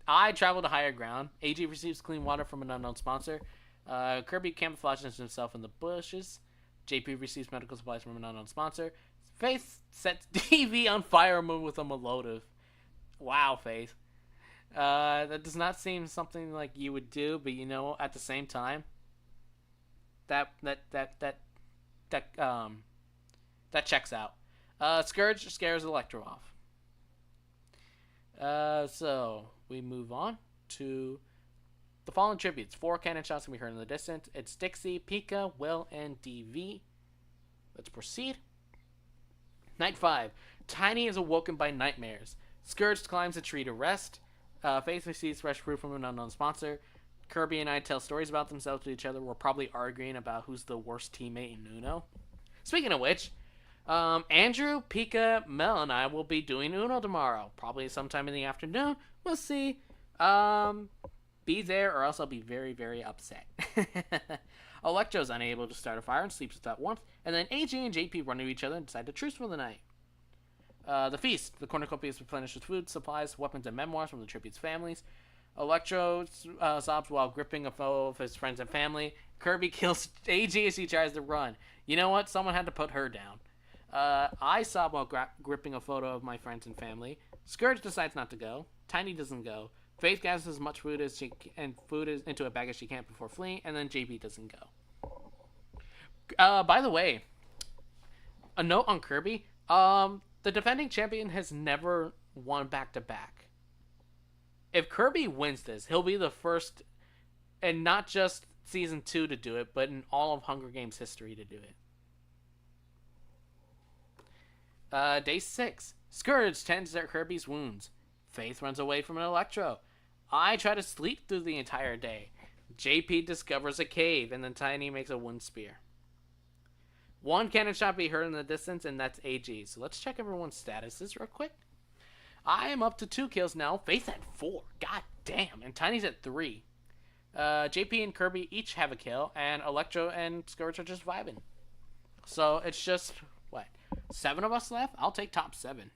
S1: I travel to higher ground. AG receives clean water from an unknown sponsor. Kirby camouflages himself in the bushes. JP receives medical supplies from an unknown sponsor. Faith sets DV on fire with a Molotov. Wow, Faith. That does not seem something like you would do, but you know, at the same time, that checks out. Scourge scares Electro off. So we move on to the following tributes. 4 cannon shots can be heard in the distance. It's Dixie, Pika, Will, and DV. Let's proceed. Night 5. Tiny is awoken by nightmares. Scourge climbs a tree to rest. Faith receives fresh fruit from an unknown sponsor. Kirby and I tell stories about themselves to each other. We're probably arguing about who's the worst teammate in Uno. Speaking of which, Andrew, Pika, Mel, and I will be doing Uno tomorrow. Probably sometime in the afternoon. We'll see. Be there or else I'll be very, very upset. Electro's unable to start a fire and sleeps without warmth. And then AJ and JP run to each other and decide to truce for the night. The feast. The cornucopia is replenished with food, supplies, weapons, and memoirs from the tribute's families. Electro sobs while gripping a photo of his friends and family. Kirby kills AJ as he tries to run. You know what? Someone had to put her down. I sob while gripping a photo of my friends and family. Scourge decides not to go. Tiny doesn't go. Faith gathers as much food as she can, into a bag as she can before fleeing, and then JP doesn't go. By the way, a note on Kirby. The defending champion has never won back-to-back. If Kirby wins this, he'll be the first, and not just Season 2 to do it, but in all of Hunger Games history to do it. Day 6. Scourge tends at Kirby's wounds. Faith runs away from an Electro. I try to sleep through the entire day. JP discovers a cave, and then Tiny makes a wound spear. 1 cannon shot be heard in the distance, and that's AG. So let's check everyone's statuses real quick. I am up to 2 kills now. Faith at 4. God damn. And Tiny's at 3. JP and Kirby each have a kill, and Electro and Scourge are just vibing. So it's just, 7 of us left? I'll take top 7.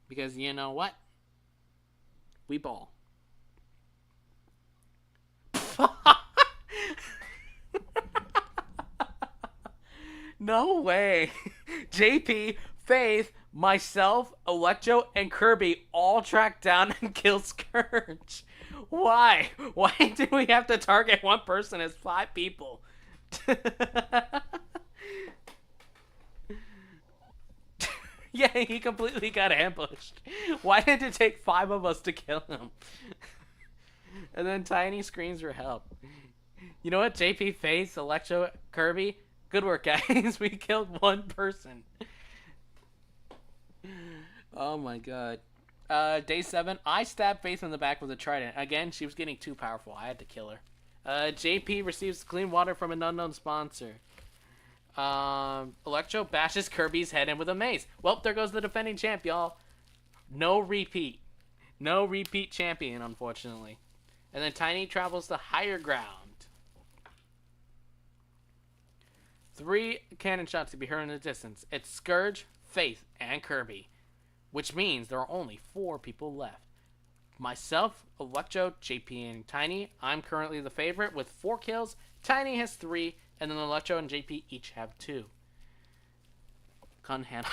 S1: Because you know what? We ball. No way. JP, Faith, myself, Electro, and Kirby all track down and kill Scourge. Why? Why do we have to target one person as 5 people? Yeah, he completely got ambushed. Why did it take 5 of us to kill him? And then Tiny screams for help. You know what? JP, Faith, Electro, Kirby, good work, guys. We killed 1 person. Oh my god. Day 7, I stabbed Faith in the back with a trident. Again, she was getting too powerful. I had to kill her. JP receives clean water from an unknown sponsor. Electro bashes Kirby's head in with a mace. Well, there goes the defending champ, y'all. No repeat. No repeat champion, unfortunately. And then Tiny travels to higher ground. 3 cannon shots to be heard in the distance. It's Scourge, Faith, and Kirby. Which means there are only 4 people left. Myself, Electro, JP, and Tiny. I'm currently the favorite with 4 kills. Tiny has 3, And then Electro and JP each have 2. Cunningham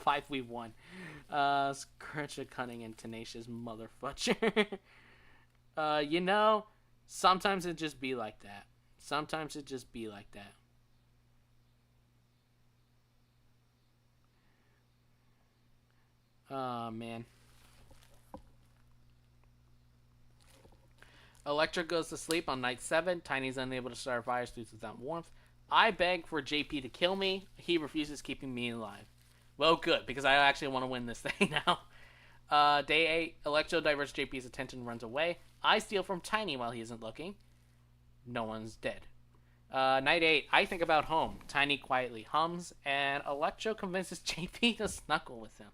S1: 5v1. Scratch cunning and tenacious motherfucker. You know, sometimes it just be like that. Sometimes it just be like that. Oh, man. Electra goes to sleep on night 7. Tiny's unable to start fires due to without warmth. I beg for JP to kill me. He refuses, keeping me alive. Well, good, because I actually want to win this thing now. Day 8, Electro diverts JP's attention and runs away. I steal from Tiny while he isn't looking. No one's dead. Night 8, I think about home. Tiny quietly hums, and Electro convinces JP to snuggle with him.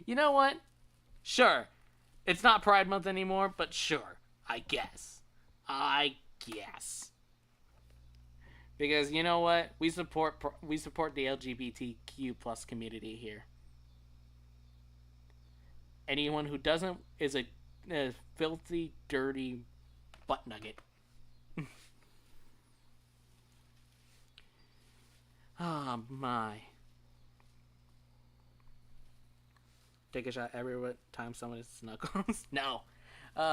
S1: You know what? Sure. It's not Pride Month anymore, but sure. I guess. Because you know what? We support the LGBTQ plus community here. Anyone who doesn't is a filthy, dirty butt nugget. Oh my. Take a shot every time someone snuggles. No.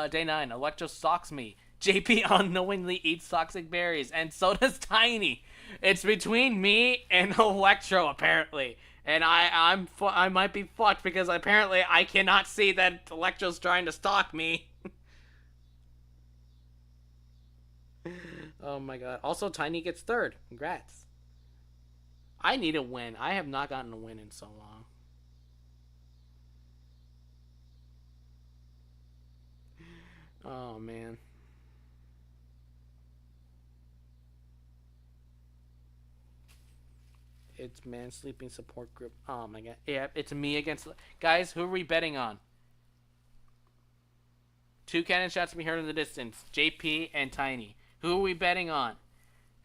S1: Day 9, Electro stalks me. JP unknowingly eats toxic berries, and so does Tiny. It's between me and Electro, apparently. And I might be fucked because apparently I cannot see that Electro's trying to stalk me. Oh my god. Also, Tiny gets 3rd. Congrats. I need a win. I have not gotten a win in so long. Oh, man. It's man sleeping support group. Oh, my God. Yeah, it's me against... Guys, who are we betting on? 2 cannon shots to be heard in the distance. JP and Tiny. Who are we betting on?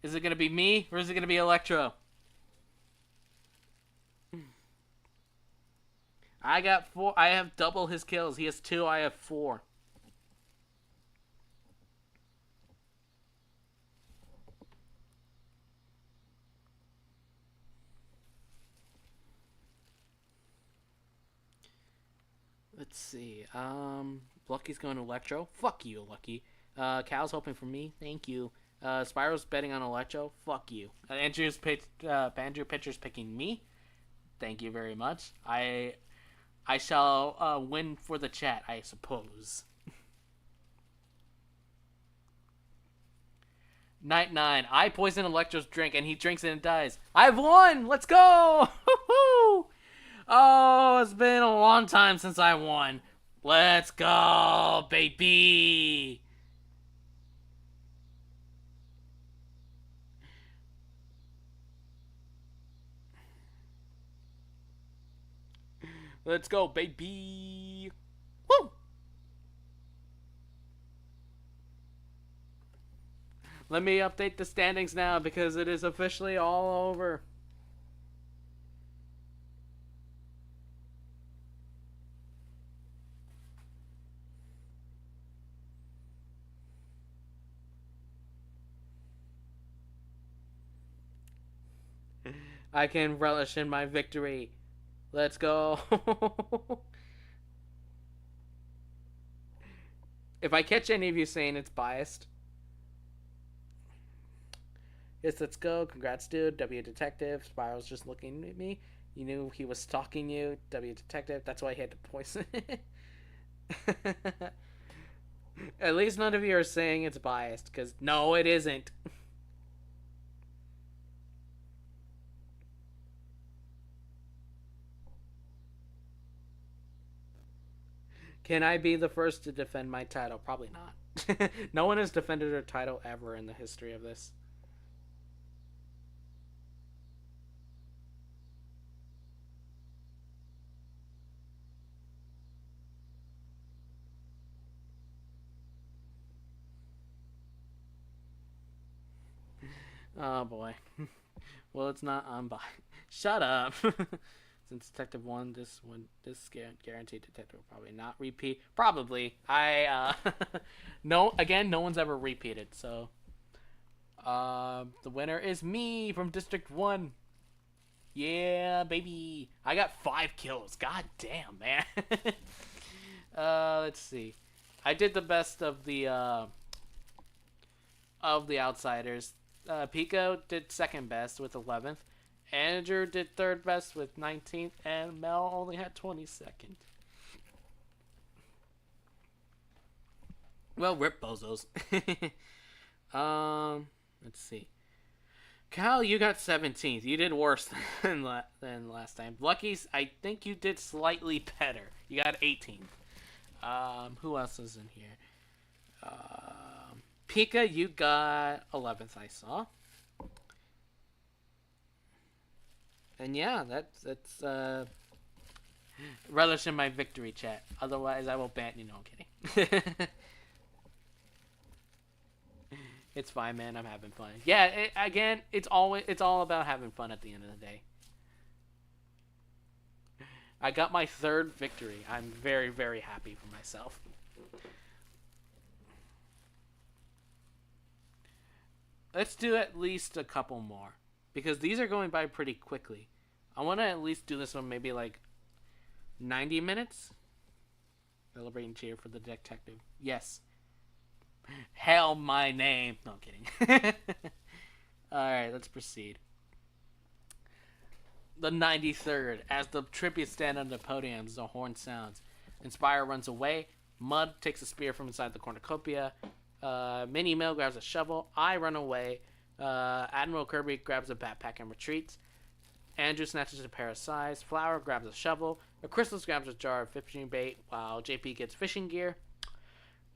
S1: Is it going to be me or is it going to be Electro? I got 4. I have double his kills. He has 2. I have 4. Let's see. Lucky's going to Electro. Fuck you, Lucky. Cal's hoping for me. Thank you. Spyro's betting on Electro. Fuck you. Banjo Pitcher's picking me. Thank you very much. I shall win for the chat, I suppose. Night 9. I poison Electro's drink and he drinks it and dies. I've won! Let's go! Oh, it's been a long time since I won. Let's go, baby! Let's go, baby! Woo! Let me update the standings now because it is officially all over. I can relish in my victory. Let's go. If I catch any of you saying it's biased. Yes, let's go. Congrats, dude. W Detective. Spiral's just looking at me. You knew he was stalking you. W Detective. That's why he had to poison it. At least none of you are saying it's biased. Because no, it isn't. Can I be the first to defend my title? Probably not. No one has defended their title ever in the history of this. Oh boy. Well, it's not on by. Shut up. Since Detective won this one, this guaranteed Detective will probably not repeat. Probably. No. Again, no one's ever repeated. So, The winner is me from District 1. Yeah, baby. I got 5 kills. God damn, man. Let's see. I did the best of the outsiders. Pico did second best with 11th. Andrew did third best with 19th, and Mel only had 22nd. Well, rip bozos. Let's see. Cal, you got 17th. You did worse than last time. Lucky's, I think you did slightly better. You got 18th. Who else is in here? Pika, you got 11th, I saw. And yeah, that's relish in my victory chat. Otherwise, I will ban you. No, I'm kidding. It's fine, man. I'm having fun. Yeah, it's all about having fun at the end of the day. I got my 3rd victory. I'm very, very happy for myself. Let's do at least a couple more, because these are going by pretty quickly. I want to at least do this one maybe like 90 minutes. Celebrate and cheer for the detective. Yes. Hail my name. No, I'm kidding. Alright, let's proceed. The 93rd. As the tributes stand on the podiums, the horn sounds. Inspire runs away. Mud takes a spear from inside the cornucopia. Minnie Mill grabs a shovel. I run away. Admiral Kirby grabs a backpack and retreats. Andrew snatches a pair of sais. Flower grabs a shovel. Crystals grabs a jar of fishing bait, while JP gets fishing gear.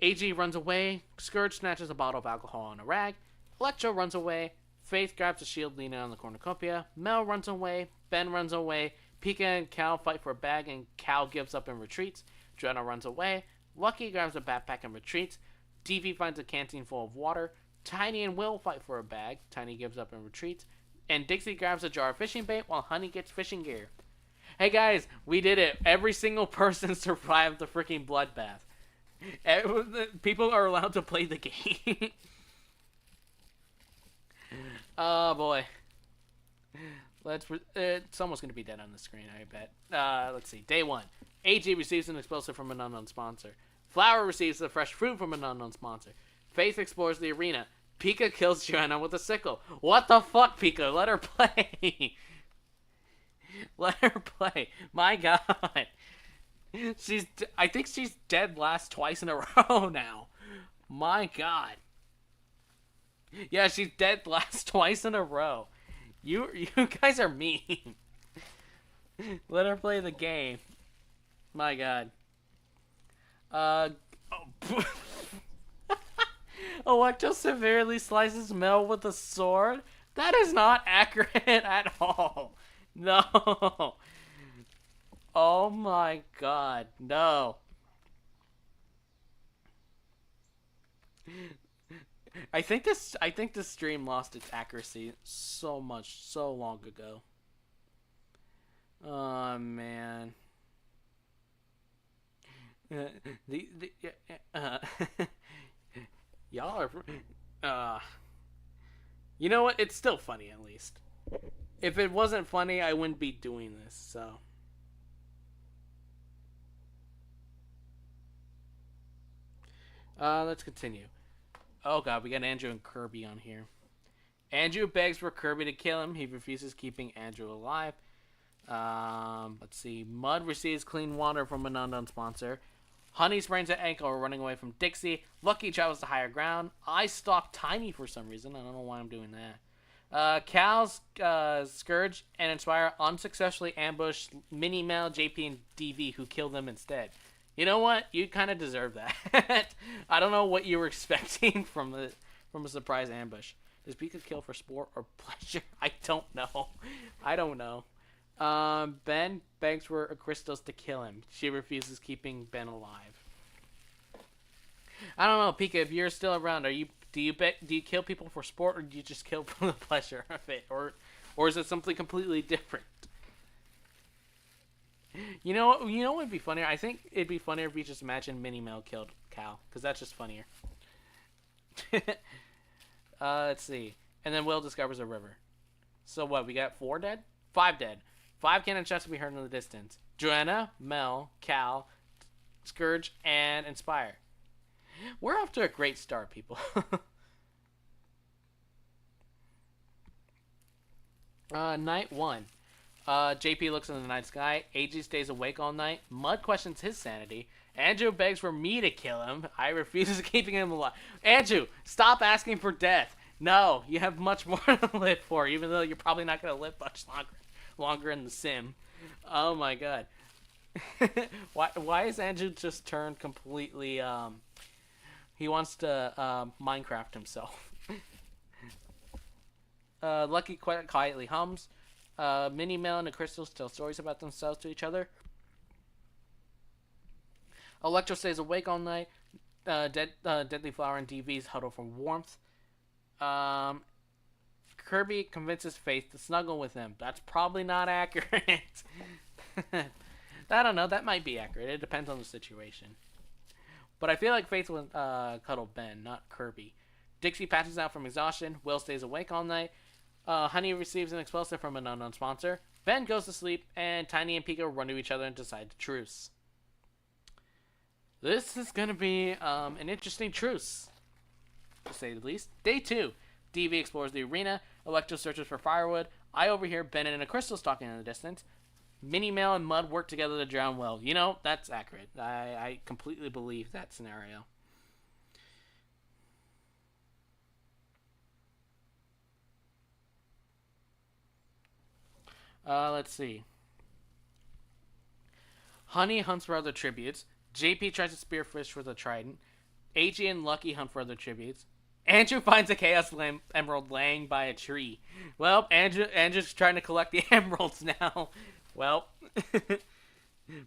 S1: AG runs away. Scourge snatches a bottle of alcohol and a rag. Electro runs away. Faith grabs a shield leaning on the cornucopia. Mel runs away. Ben runs away. Pika and Cal fight for a bag, and Cal gives up and retreats. Joanna runs away. Lucky grabs a backpack and retreats. DV finds a canteen full of water. Tiny and Will fight for a bag. Tiny gives up and retreats. And Dixie grabs a jar of fishing bait, while Honey gets fishing gear. Hey guys, we did it. Every single person survived the freaking bloodbath. People are allowed to play the game. Oh boy. It's almost going to be dead on the screen, I bet. Let's see. Day 1. AG receives an explosive from an unknown sponsor. Flower receives the fresh fruit from an unknown sponsor. Faith explores the arena. Pika kills Joanna with a sickle. What the fuck, Pika? Let her play. Let her play. My god. I think she's dead last twice in a row now. My god. Yeah, she's dead last twice in a row. You guys are mean. Let her play the game. My god. Electro severely slices Mel with a sword? That is not accurate at all. No. Oh my god, no. I think this stream lost its accuracy so long ago. Oh man. Y'all are you know what? It's still funny at least. If it wasn't funny, I wouldn't be doing this, so. Let's continue. Oh god, we got Andrew and Kirby on here. Andrew begs for Kirby to kill him. He refuses, keeping Andrew alive. Let's see. Mud receives clean water from an unknown sponsor. Honey sprains an ankle running away from Dixie. Lucky travels to higher ground. I stalk Tiny for some reason. I don't know why I'm doing that. Cal's Scourge and Inspire unsuccessfully ambush Minnie Mel, JP, and DV, who kill them instead. You know what? You kind of deserve that. I don't know what you were expecting from a surprise ambush. Does Pika kill for sport or pleasure? I don't know. Ben begs for crystals to kill him. She refuses, keeping Ben alive. I don't know, Pika. If you're still around, do you kill people for sport, or do you just kill for the pleasure of it, or is it something completely different? You know what would be funnier? I think it'd be funnier if we just imagine Minnie Mel killed Cal, because that's just funnier. Let's see. And then Will discovers a river. So what? We got 4 dead? 5 dead. 5 cannon shots to be heard in the distance. Joanna, Mel, Cal, Scourge, and Inspire. We're off to a great start, people. Night 1. JP looks in the night sky. AG stays awake all night. Mud questions his sanity. Andrew begs for me to kill him. I refuse keeping him alive. Andrew, stop asking for death. No, you have much more to live for, even though you're probably not going to live much longer in the sim. Oh my god. Why is Andrew just turned completely, he wants to, Minecraft himself. Lucky quietly hums. Minnie, Mel, and the Crystals tell stories about themselves to each other. Electro stays awake all night. Deadly Flower and DVs huddle for warmth. Kirby convinces Faith to snuggle with him. That's probably not accurate. I don't know. That might be accurate. It depends on the situation. But I feel like Faith would cuddle Ben, not Kirby. Dixie passes out from exhaustion. Will stays awake all night. Honey receives an explosive from an unknown sponsor. Ben goes to sleep, and Tiny and Pika run to each other and decide to truce. This is going to be an interesting truce, to say the least. Day 2. DV explores the arena. Electro searches for firewood. I overhear Ben and a Crystal talking in the distance. Minnie, Mel, and Mud work together to drown Will. You know, that's accurate. I completely believe that scenario. Let's see. Honey hunts for other tributes. JP tries to spearfish with a trident. AG and Lucky hunt for other tributes. Andrew finds a Chaos Emerald laying by a tree. Well, Andrew's trying to collect the emeralds now. Well,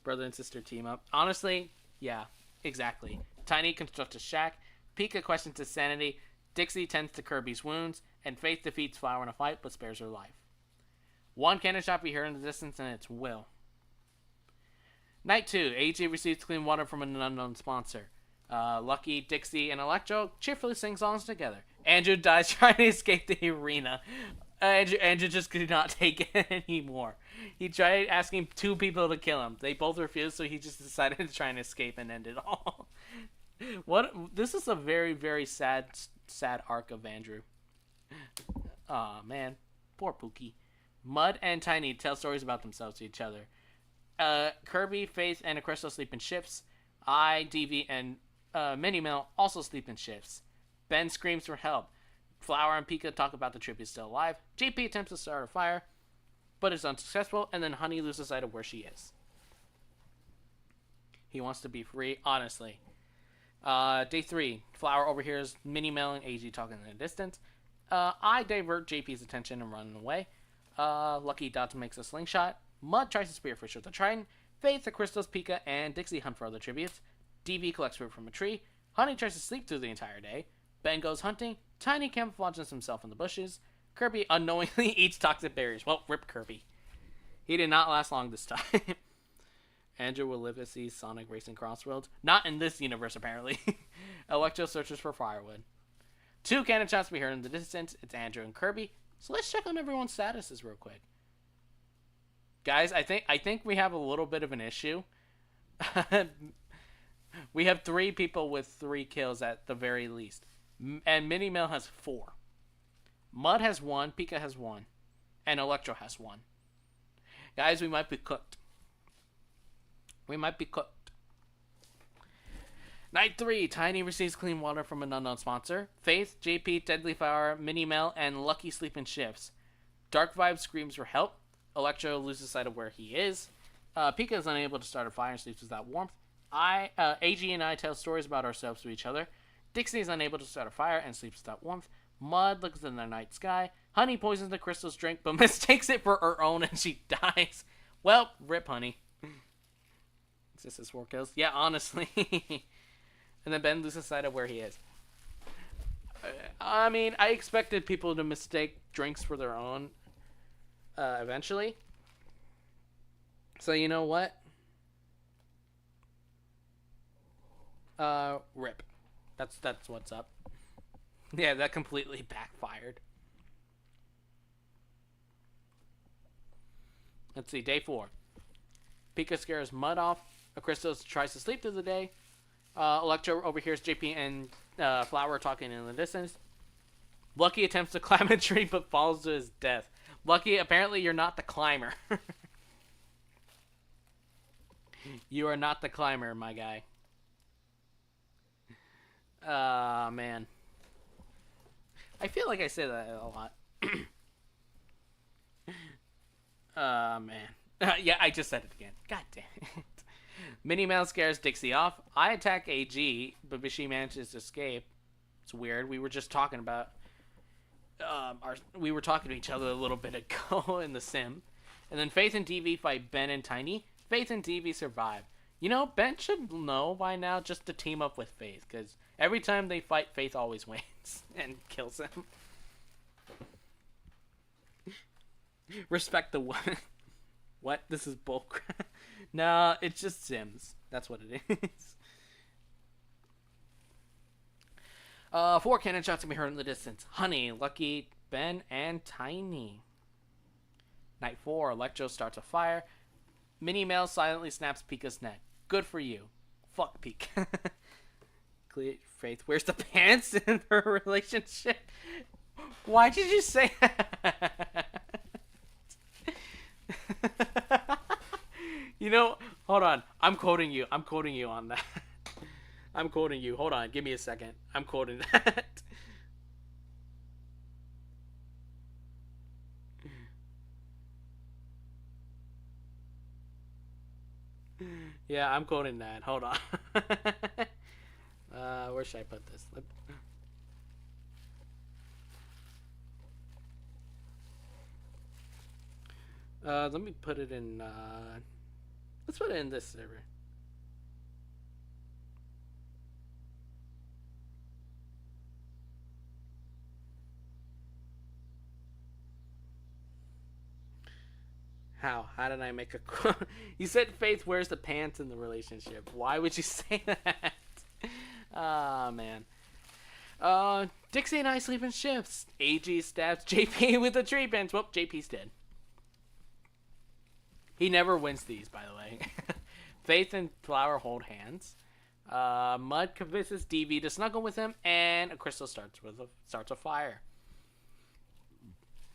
S1: brother and sister team up. Honestly, yeah, exactly. Tiny constructs a shack. Pika questions his sanity. Dixie tends to Kirby's wounds. And Faith defeats Flower in a fight but spares her life. 1 cannon shot we hear in the distance, and it's Will. Night 2. AJ receives clean water from an unknown sponsor. Lucky, Dixie, and Electro cheerfully sing songs together. Andrew dies trying to escape the arena. Andrew just could not take it anymore. He tried asking 2 people to kill him. They both refused, so he just decided to try and escape and end it all. This is a very, very sad arc of Andrew. Aw, man. Poor Pookie. Mud and Tiny tell stories about themselves to each other. Kirby, Faith, and a Crystal sleep in shifts. DV, and Minnie Mel also sleep in shifts. Ben screams for help. Flower and Pika talk about the tribute still alive. JP attempts to start a fire, but is unsuccessful, and then Honey loses sight of where she is. He wants to be free, honestly. Day 3. Flower overhears Minnie Mel and AG talking in the distance. I divert JP's attention and run away. Lucky Dots makes a slingshot. Mud tries to spearfish with a trident. Faith, the Crystals, Pika, and Dixie hunt for other tributes. DV collects fruit from a tree. Honey tries to sleep through the entire day. Ben goes hunting. Tiny camouflages himself in the bushes. Kirby unknowingly eats toxic berries. Well, rip Kirby. He did not last long this time. Andrew will live to see Sonic Racing Crossroads. Not in this universe, apparently. Electro searches for firewood. 2 cannon shots we heard in the distance. It's Andrew and Kirby. So let's check on everyone's statuses real quick. Guys, I think we have a little bit of an issue. We have 3 people with 3 kills at the very least. And Minnie Mel has 4. Mud has 1, Pika has 1, and Electro has 1. Guys, we might be cooked. Night 3. Tiny receives clean water from an unknown sponsor. Faith, JP, Deadly Flower, Minnie Mel, and Lucky sleep in shifts. Dark Vibe screams for help. Electro loses sight of where he is. Pika is unable to start a fire and sleeps without warmth. AG and I tell stories about ourselves to each other. Dixie is unable to start a fire and sleeps without warmth. Mud looks in the night sky. Honey poisons the Crystal's drink but mistakes it for her own and she dies. Well, rip Honey. Is this his 4 kills? Yeah, honestly. And then Ben loses sight of where he is. I mean, I expected people to mistake drinks for their own eventually. So you know what? Rip. That's what's up. Yeah, that completely backfired. Let's see, day 4. Pika scares Mud off. Crystal tries to sleep through the day. Electro overhears JP and Flower talking in the distance. Lucky attempts to climb a tree but falls to his death. Lucky, apparently you're not the climber. You are not the climber, my guy. Man. I feel like I say that a lot. Man. Yeah, I just said it again. God damn it. Minnie Mouse scares Dixie off. I attack AG, but she manages to escape. It's weird. We were just talking about we were talking to each other a little bit ago in the sim. And then Faith and DV fight Ben and Tiny. Faith and DV survive. You know, Ben should know by now just to team up with Faith, because every time they fight, Faith always wins and kills him. Respect the woman. What? This is bullcrap. No, it's just Sims. That's what it is. 4 cannon shots can be heard in the distance. Honey, Lucky, Ben, and Tiny. Night 4, Electro starts a fire. Minnie Mail silently snaps Pika's neck. Good for you. Fuck Pika. Clear Faith wears the pants in her relationship. Why did you say that? You know, hold on. I'm quoting you. I'm quoting you on that. I'm quoting you. Hold on. Give me a second. I'm quoting that. Yeah, I'm quoting that. Hold on. Where should I put this? Let me put it in, let's put it in this server. How? How did I make a quote? You said Faith wears the pants in the relationship. Why would you say that? Ah, man. Dixie and I sleep in shifts. AG stabs JP with a tree bench. Well, JP's dead. He never wins these, by the way. Faith and Flower hold hands. Mud convinces DV to snuggle with him, and a crystal starts a fire.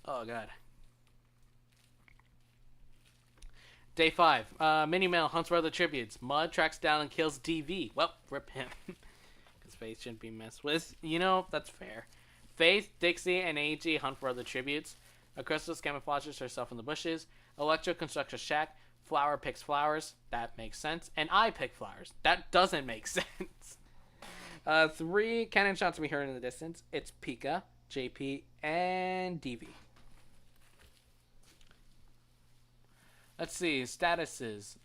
S1: Oh god. Day 5. Minnie Mail hunts for other tributes. Mud tracks down and kills DV. Well, rip him. Because Faith shouldn't be messed with. You know, that's fair. Faith, Dixie, and AG hunt for other tributes. A crystal camouflages herself in the bushes. Electro constructs a shack. Flower picks flowers. That makes sense. And I pick flowers. That doesn't make sense. 3 cannon shots we heard in the distance. It's Pika, JP, and DV. Let's see, statuses.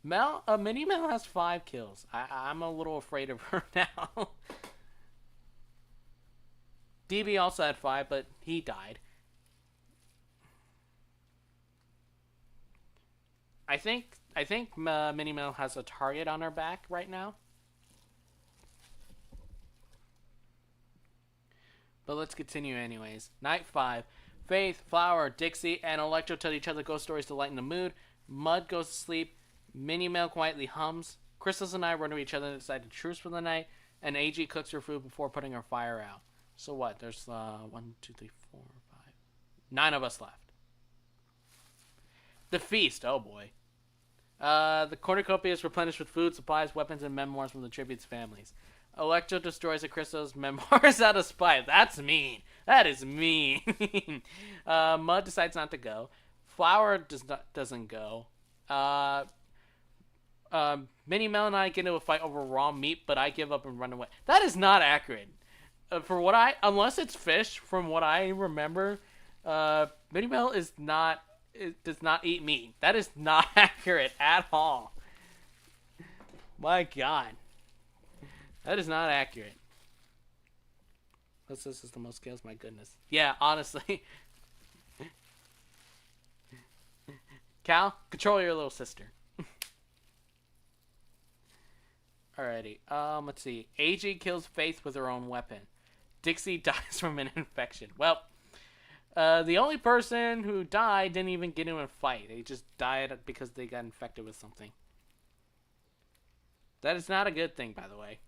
S1: Minnie Mel has 5 kills. I'm a little afraid of her now. DB also had 5, but he died. I think Minnie Mel has a target on her back right now. But let's continue anyways. Night 5. Faith, Flower, Dixie, and Electro tell each other ghost stories to lighten the mood. Mud goes to sleep. Minnie Mail quietly hums. Crystals and I run to each other and decide to truce for the night. And AG cooks her food before putting her fire out. So what? There's 1, 2, 3, 4, 5. 9 of us left. The feast. Oh boy. The cornucopia is replenished with food, supplies, weapons, and memoirs from the tribute's families. Electro destroys the crystal's memoirs out of spite. That's mean. That is mean. Mud decides not to go. Flower doesn't go. Minnie Mel and I get into a fight over raw meat, but I give up and run away. That is not accurate. Unless it's fish, from what I remember, Minnie Mel does not eat meat. That is not accurate at all. My god. That is not accurate. This is the most kills, my goodness. Yeah, honestly. Cal, control your little sister. Alrighty. Let's see. AG kills Faith with her own weapon. Dixie dies from an infection. Well, the only person who died didn't even get into a fight. They just died because they got infected with something. That is not a good thing, by the way.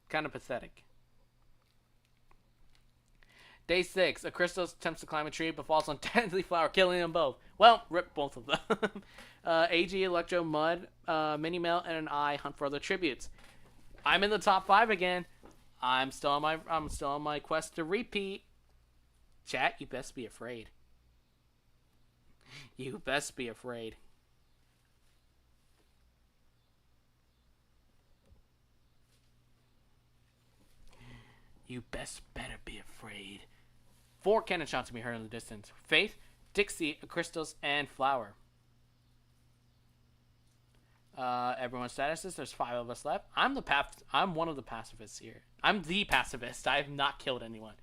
S1: Kind of pathetic. Day 6. A crystal attempts to climb a tree but falls on Deadly Flower, killing them both. Well, rip both of them. AG, Electro, Mud, Mini Mel, and I hunt for other tributes. I'm in the top 5 again. I'm still on my quest to repeat. Chat, you best be afraid. You best be afraid. You best better be afraid. 4 cannon shots to be heard in the distance. Faith, Dixie, Crystals, and Flower. Everyone's statuses. There's 5 of us left. I'm one of the pacifists here. I'm the pacifist. I have not killed anyone.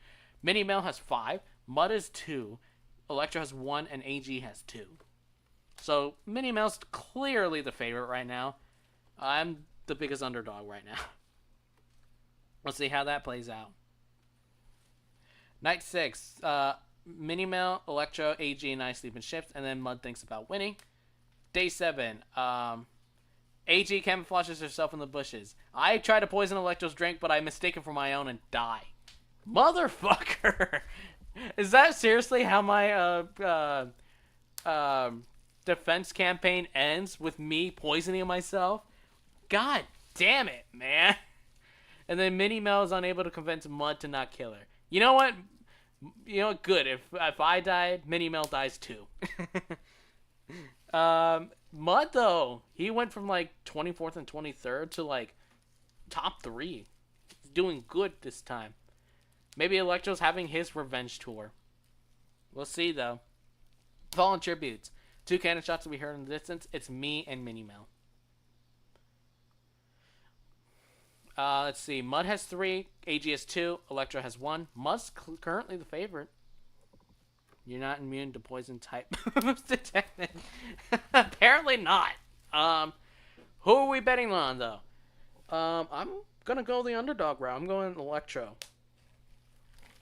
S1: Mini Mel has 5. Mud is 2. Electro has 1, and AG has 2. So Mini Mel's clearly the favorite right now. I'm the biggest underdog right now. Let's see how that plays out. Night 6. Mini Mel, Electro, AG, and I sleep in shifts, and then Mud thinks about winning. Day 7. AG camouflages herself in the bushes. I try to poison Electro's drink, but I mistake it for my own and die. Motherfucker! Is that seriously how my defense campaign ends, with me poisoning myself? God damn it, man. And then Mini Mel is unable to convince Mud to not kill her. You know what? You know what? Good. If I died, Mini Mel dies too. Mud, though, he went from like 24th and 23rd to like top 3. He's doing good this time. Maybe Electro's having his revenge tour. We'll see, though. Fallen tributes. 2 cannon shots will be heard in the distance. It's me and Mini Mel. Let's see. Mud has 3. AG has 2. Electro has 1. Mud's currently the favorite. You're not immune to poison type moves detected. Apparently not. Who are we betting on, though? I'm going to go the underdog route. I'm going Electro.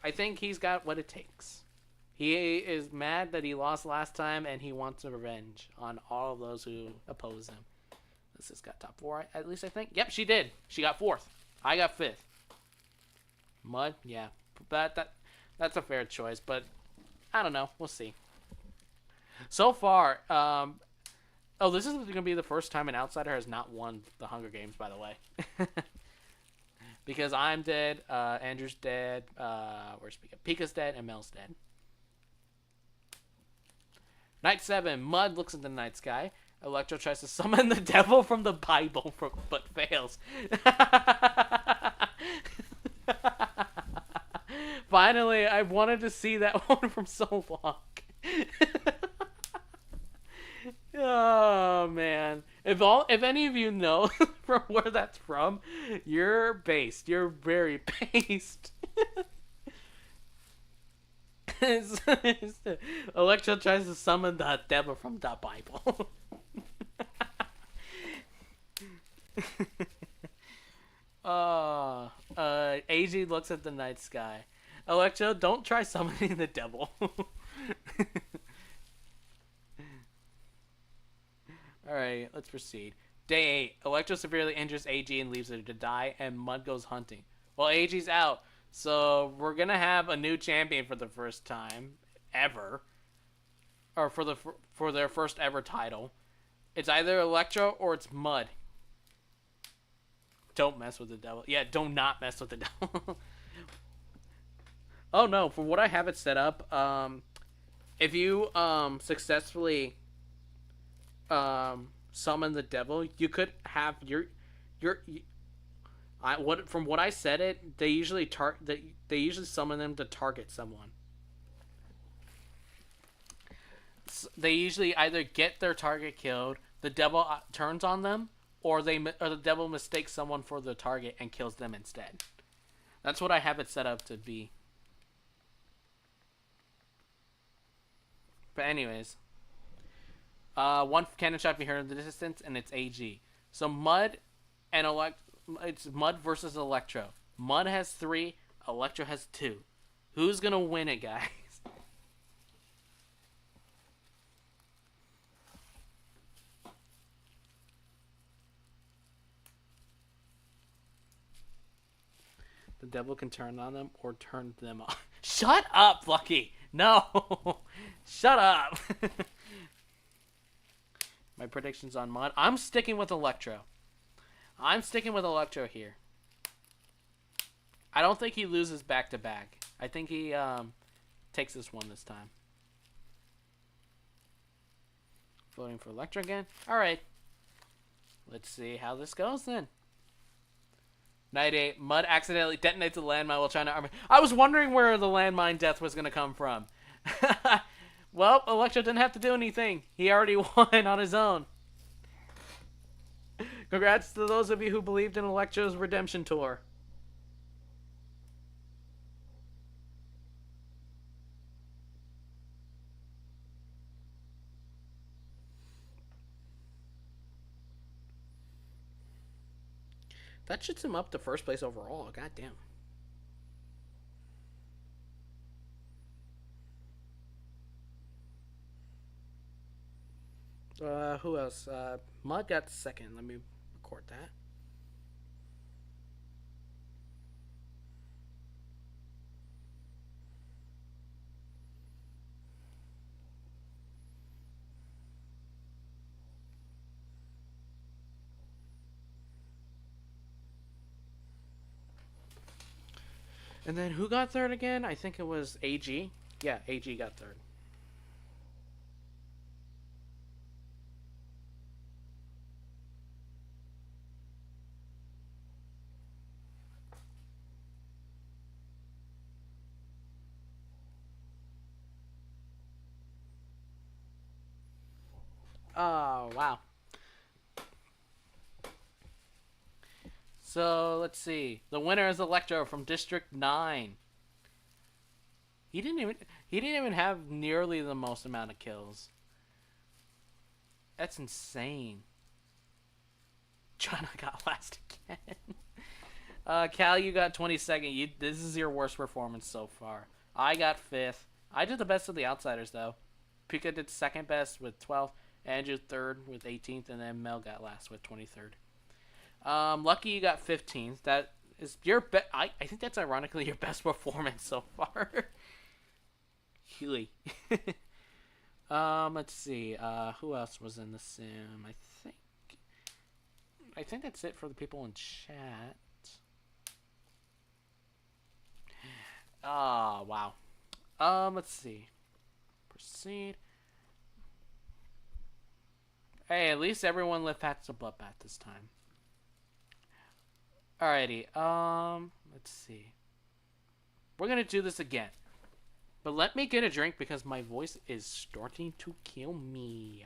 S1: I think he's got what it takes. He is mad that he lost last time, and he wants revenge on all of those who oppose him. This has got top 4, at least I think. Yep, she did. She got 4th. I got 5th. Mud, yeah. That's a fair choice, but I don't know. We'll see. So far, this is going to be the first time an outsider has not won the Hunger Games, by the way. Because I'm dead, Andrew's dead, where's Pika? Pika's dead, and Mel's dead. Night 7. Mud looks at the night sky. Electro tries to summon the devil from the Bible, but fails. Finally, I've wanted to see that one from so long. Oh, man. If any of you know from where that's from, you're based. You're very based. Electro tries to summon the devil from the Bible. AG looks at the night sky. Electro, don't try summoning the devil. Alright, let's proceed. Day 8. Electro severely injures AG and leaves her to die, and Mud goes hunting. Well, AG's out, so we're gonna have a new champion for the first time ever. Or for their first ever title. It's either Electro or it's Mud. Don't mess with the devil. Yeah, do not mess with the devil. Oh no, for what I have it set up, if you successfully summon the devil, you could have from what I said it, they usually summon them to target someone. They usually either get their target killed, the devil turns on them, or the devil mistakes someone for the target and kills them instead. That's what I have it set up to be. But anyways, 1 cannon shot be heard in the distance, and it's AG. So Mud and it's Mud versus Electro. Mud has 3, Electro has 2. Who's gonna win it, guys? The devil can turn on them or turn them off. Shut up, Lucky. No. Shut up. My predictions on Mud. I'm sticking with Electro. I'm sticking with Electro here. I don't think he loses back to back. I think he takes this one this time. Voting for Electro again. All right. Let's see how this goes then. Night 8. Mud accidentally detonates a landmine while trying to arm. I was wondering where the landmine death was going to come from. Well, Electro didn't have to do anything. He already won on his own. Congrats to those of you who believed in Electro's redemption tour. That shoots him up to first place overall. God damn. Who else? Mud got second. Let me record that. And then who got third again? I think it was AG. Yeah, AG got third. Oh, wow. So, let's see. The winner is Electro from District 9. He didn't even have nearly the most amount of kills. That's insane. China got last again. Cal, you got 22nd. This is your worst performance so far. I got 5th. I did the best of the outsiders, though. Pika did second best with 12th. Andrew third with 18th. And then Mel got last with 23rd. Lucky, you got 15th. That is your best. I think that's ironically your best performance so far. Huey. Let's see. Who else was in the sim? I think that's it for the people in chat. Oh, wow. Let's see. Proceed. Hey, at least everyone lived past the bloodbath this time. Alrighty. Let's see. We're gonna do this again. But let me get a drink because my voice is starting to kill me.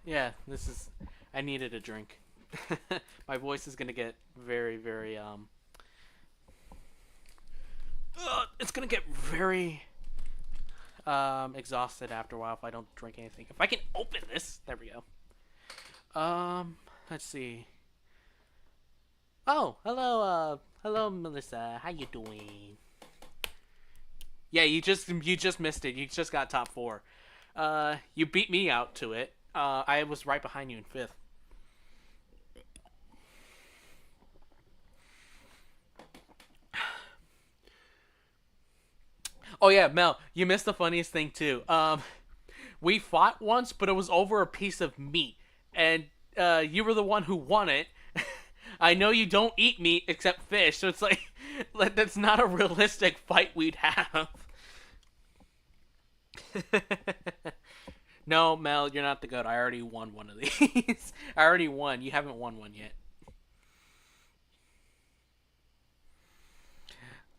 S1: Yeah, this is. I needed a drink. My voice is gonna get very, very It's gonna get very exhausted after a while if I don't drink anything. If I can open this, there we go. Let's see. Oh, hello, Melissa. How you doing? Yeah, you just missed it. You just got top 4. You beat me out to it. I was right behind you in 5th. Oh yeah, Mel, you missed the funniest thing too. We fought once, but it was over a piece of meat, and you were the one who won it. I know you don't eat meat except fish, so it's like that's not a realistic fight we'd have. No, Mel, you're not the goat. I already won one of these. I already won. You haven't won one yet.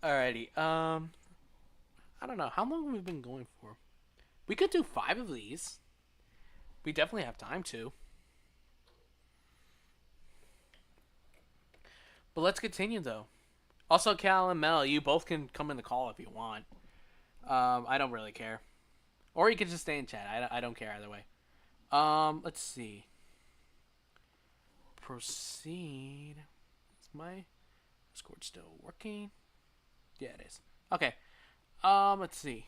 S1: Alrighty. I don't know. How long have we been going for? We could do 5 of these. We definitely have time to. But let's continue, though. Also, Cal and Mel, you both can come in the call if you want. I don't really care. Or you can just stay in chat. I don't care either way. Let's see. Proceed. Is my Discord still working? Yeah, it is. Okay. Let's see.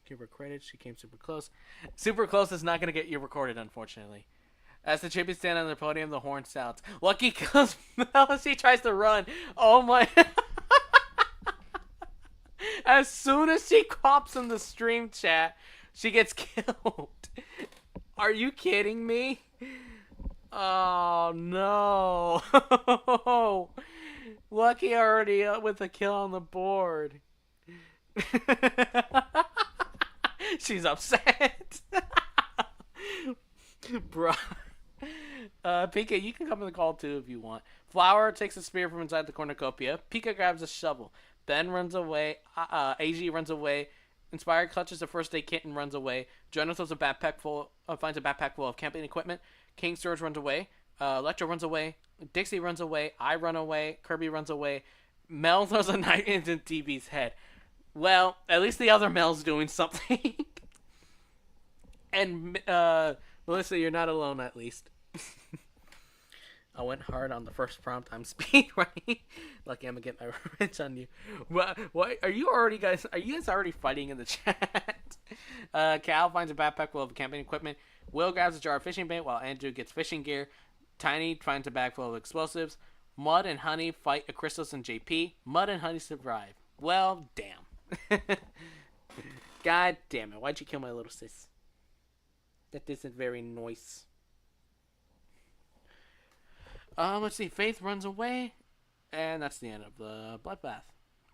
S1: Give her credit. She came super close. Super close is not going to get you recorded, unfortunately. As the champions stand on the podium, the horn sounds. Lucky kills Mel as he tries to run. Oh my. As soon as she pops in the stream chat, she gets killed. Are you kidding me? Oh no. Lucky already with a kill on the board. She's upset. Bruh. Pika, you can come in the call too if you want. Flower takes a spear from inside the cornucopia. Pika grabs a shovel. Ben runs away. AG runs away. Inspired clutches the first aid kit and runs away. Jonah throws a backpack finds a backpack full of camping equipment. King Storage runs away. Electro runs away. Dixie runs away. I run away. Kirby runs away. Mel throws a knife into DB's head. Well, at least the other Mel's doing something. And Melissa, you're not alone at least. I went hard on the first prompt. I'm speed running. Lucky I'm gonna get my revenge on you. What are you guys already fighting in the chat? Cal finds a backpack full of camping equipment. Will grabs a jar of fishing bait while Andrew gets fishing gear. Tiny finds a bag full of explosives. Mud and Honey fight Acristos and JP. Mud and Honey survive. Well, damn. God damn it. Why'd you kill my little sis? That isn't very nice. Let's see. Faith runs away. And that's the end of the bloodbath.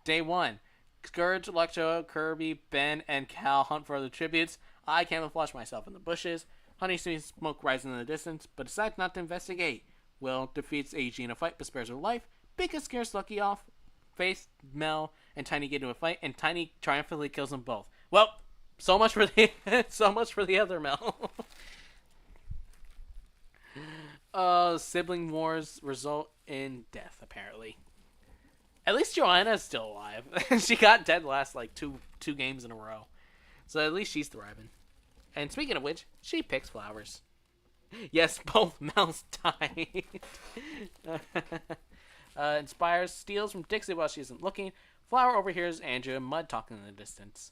S1: Day 1. Scourge, Electro, Kirby, Ben, and Cal hunt for other tributes. I camouflage myself in the bushes. Honey sees smoke rising in the distance, but decides not to investigate. Will defeats AG in a fight, but spares her life. Pika scares Lucky off. Faith, Mel, and Tiny get into a fight, and Tiny triumphantly kills them both. Well, so much for the other Mel. Sibling wars result in death, apparently. At least Joanna's still alive. She got dead last like two games in a row. So at least she's thriving. And speaking of which, she picks flowers. Yes, both Mels died. Inspires, steals from Dixie while she isn't looking. Flower overhears Andrew and Mud talking in the distance.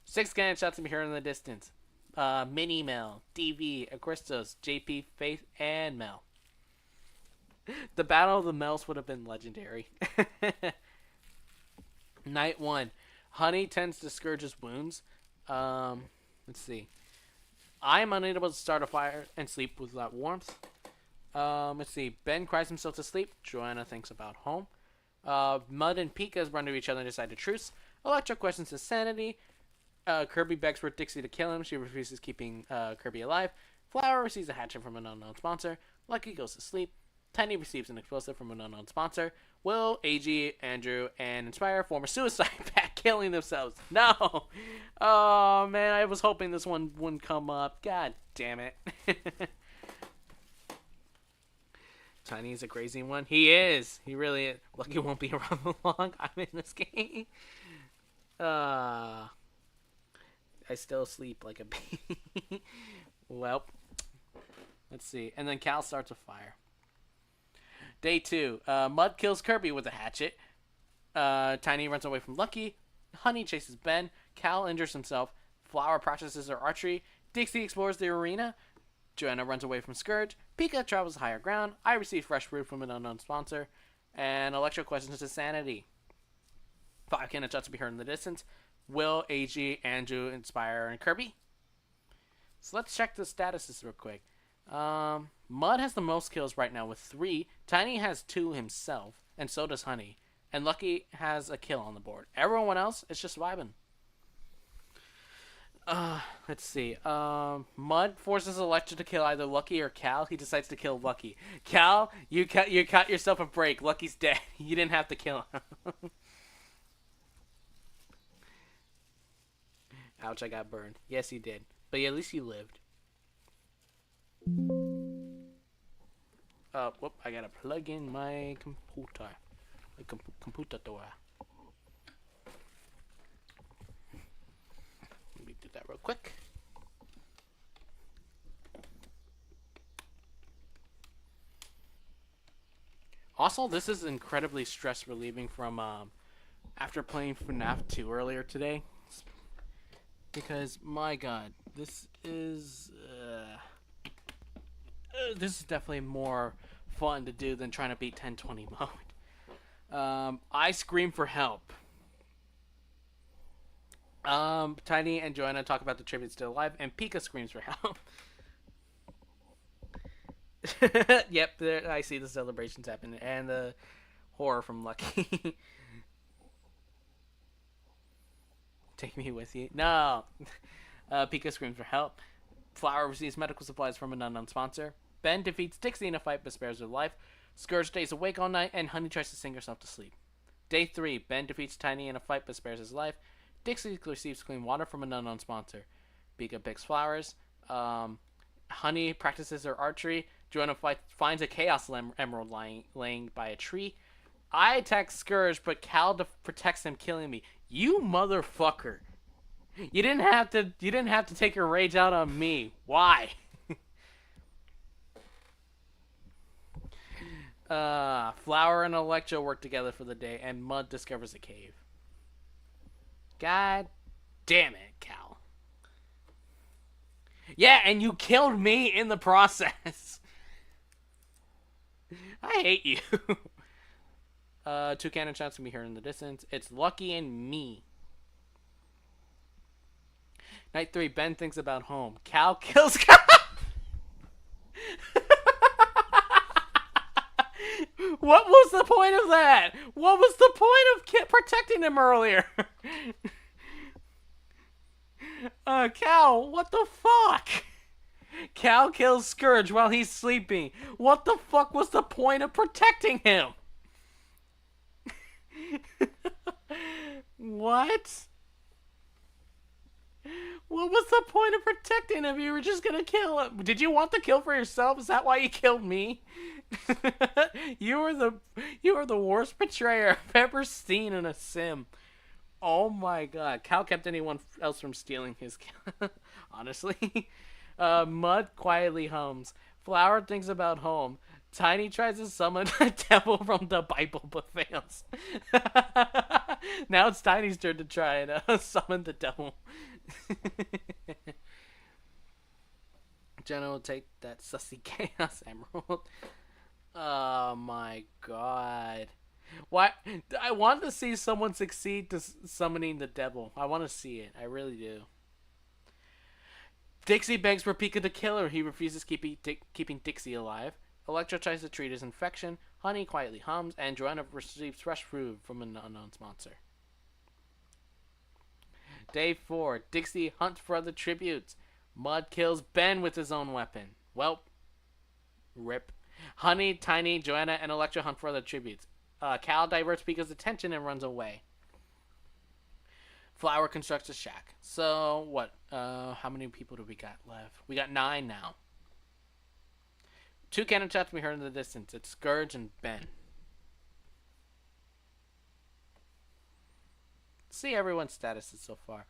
S1: 6 cannon shots can be heard in the distance. Mini Mel, DV, Acristos, JP, Faith, and Mel. The Battle of the Mels would have been legendary. Night 1. Honey tends to Scourge's wounds. Let's see. I am unable to start a fire and sleep without warmth. Let's see. Ben cries himself to sleep. Joanna thinks about home. Mud and Pika run to each other and decide to truce. Electra questions his sanity. Kirby begs for Dixie to kill him. She refuses, keeping Kirby alive. Flower receives a hatchet from an unknown sponsor. Lucky goes to sleep. Tiny receives an explosive from an unknown sponsor. Will, AG, Andrew, and Inspire form a suicide pact, killing themselves. No! Oh, man, I was hoping this one wouldn't come up. God damn it. Tiny's a crazy one. He is. He really is. Lucky won't be around long. I'm in this game. I still sleep like a baby. Well, let's see. And then Cal starts a fire. Day 2. Mud kills Kirby with a hatchet. Tiny runs away from Lucky. Honey chases Ben. Cal injures himself. Flower practices her archery. Dixie explores the arena. Joanna runs away from Scourge. Pika travels higher ground. I receive fresh fruit from an unknown sponsor. And Electro questions his sanity. 5 cannon shots to be heard in the distance. Will, AG, Andrew, Inspire, and Kirby. So let's check the statuses real quick. Mud has the most kills right now with 3. Tiny has 2 himself. And so does Honey. And Lucky has a kill on the board. Everyone else is just vibing. Let's see. Mud forces Electra to kill either Lucky or Cal. He decides to kill Lucky. Cal, you cut yourself a break. Lucky's dead. You didn't have to kill him. Ouch, I got burned. Yes, you did. But at least you lived. Whoop, I gotta plug in my computer. My computer. Let me do that real quick. Also, this is incredibly stress relieving from after playing FNAF 2 earlier today. Because my god, this is definitely more fun to do than trying to beat 1020 mode. I scream for help. Tiny and Joanna talk about the tribute still alive, and Pika screams for help. Yep, there, I see the celebrations happening, and the horror from Lucky. Take me with you. No. Pika screams for help. Flower receives medical supplies from an unknown sponsor. Ben defeats Dixie in a fight but spares her life. Scourge stays awake all night, and Honey tries to sing herself to sleep. Day 3. Ben defeats Tiny in a fight but spares his life. Dixie receives clean water from an unknown sponsor. Pika picks flowers. Honey practices her archery. Joanna finds a Chaos Emerald laying by a tree. I attack Scourge, but Cal protects him, killing me. You motherfucker! You didn't have to take your rage out on me. Why? Flower and Electro work together for the day, and Mud discovers a cave. God damn it, Cal. Yeah, and you killed me in the process. I hate you. 2 cannon shots can be heard in the distance. It's Lucky and me. Night 3, Ben thinks about home. Cal kills Cal. What was the point of that? What was the point of protecting him earlier? Cal, what the fuck? Cal kills Scourge while he's sleeping. What the fuck was the point of protecting him? What? What was the point of protecting him? You were just gonna kill him. Did you want the kill for yourself? Is that why you killed me? You were the worst betrayer I've ever seen in a sim. Oh my god. Cal kept anyone else from stealing his kill. Honestly. Mud quietly hums. Flower thinks about home. Tiny tries to summon a devil from the Bible but fails. Now it's Tiny's turn to try and summon the devil. Jenna will take that sussy Chaos Emerald. Oh my god. Why? I want to see someone succeed to summoning the devil. I want to see it. I really do. Dixie begs for Pika to kill her. He refuses keeping Dixie alive. Electra tries to treat his infection. Honey quietly hums, and Joanna receives fresh food from an unknown sponsor. Day 4. Dixie hunts for other tributes. Mud kills Ben with his own weapon. Well, rip. Honey, Tiny, Joanna, and Electra hunt for other tributes. Cal diverts Pika's attention and runs away. Flower constructs a shack. So, what? How many people do we got left? We got 9 now. Two cannon shots we heard in the distance. It's Scourge and Ben. Let's see everyone's statuses so far.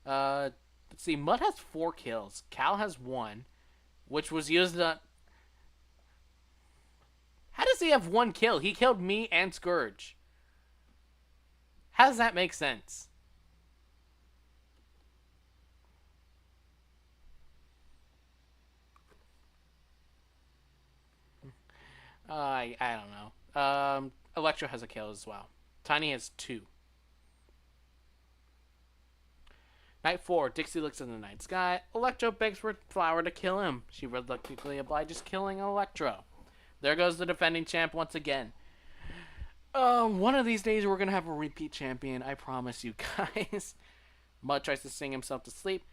S1: Let's see. Mud has 4 kills. Cal has 1, which was used on. How does he have 1 kill? He killed me and Scourge. How does that make sense? I don't know. Electro has a kill as well. Tiny has 2. Night 4, Dixie looks in the night sky. Electro begs for Flower to kill him. She reluctantly obliges, killing Electro. There goes the defending champ once again. One of these days we're going to have a repeat champion. I promise you guys. Mud tries to sing himself to sleep.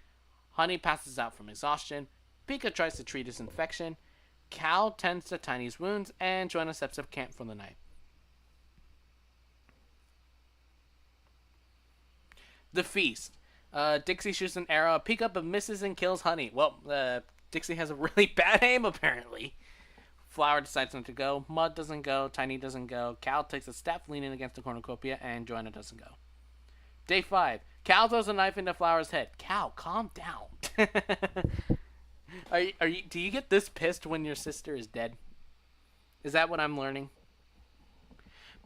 S1: Honey passes out from exhaustion. Pika tries to treat his infection. Cal tends to Tiny's wounds. And Joanna steps up camp for the night. The feast. Dixie shoots an arrow. Pika but misses and kills Honey. Well, Dixie has a really bad aim apparently. Flower decides not to go. Mud doesn't go. Tiny doesn't go. Cal takes a step leaning against the cornucopia, and Joanna doesn't go. Day 5. Cal throws a knife into Flower's head. Cal, calm down. Do you get this pissed when your sister is dead? Is that what I'm learning?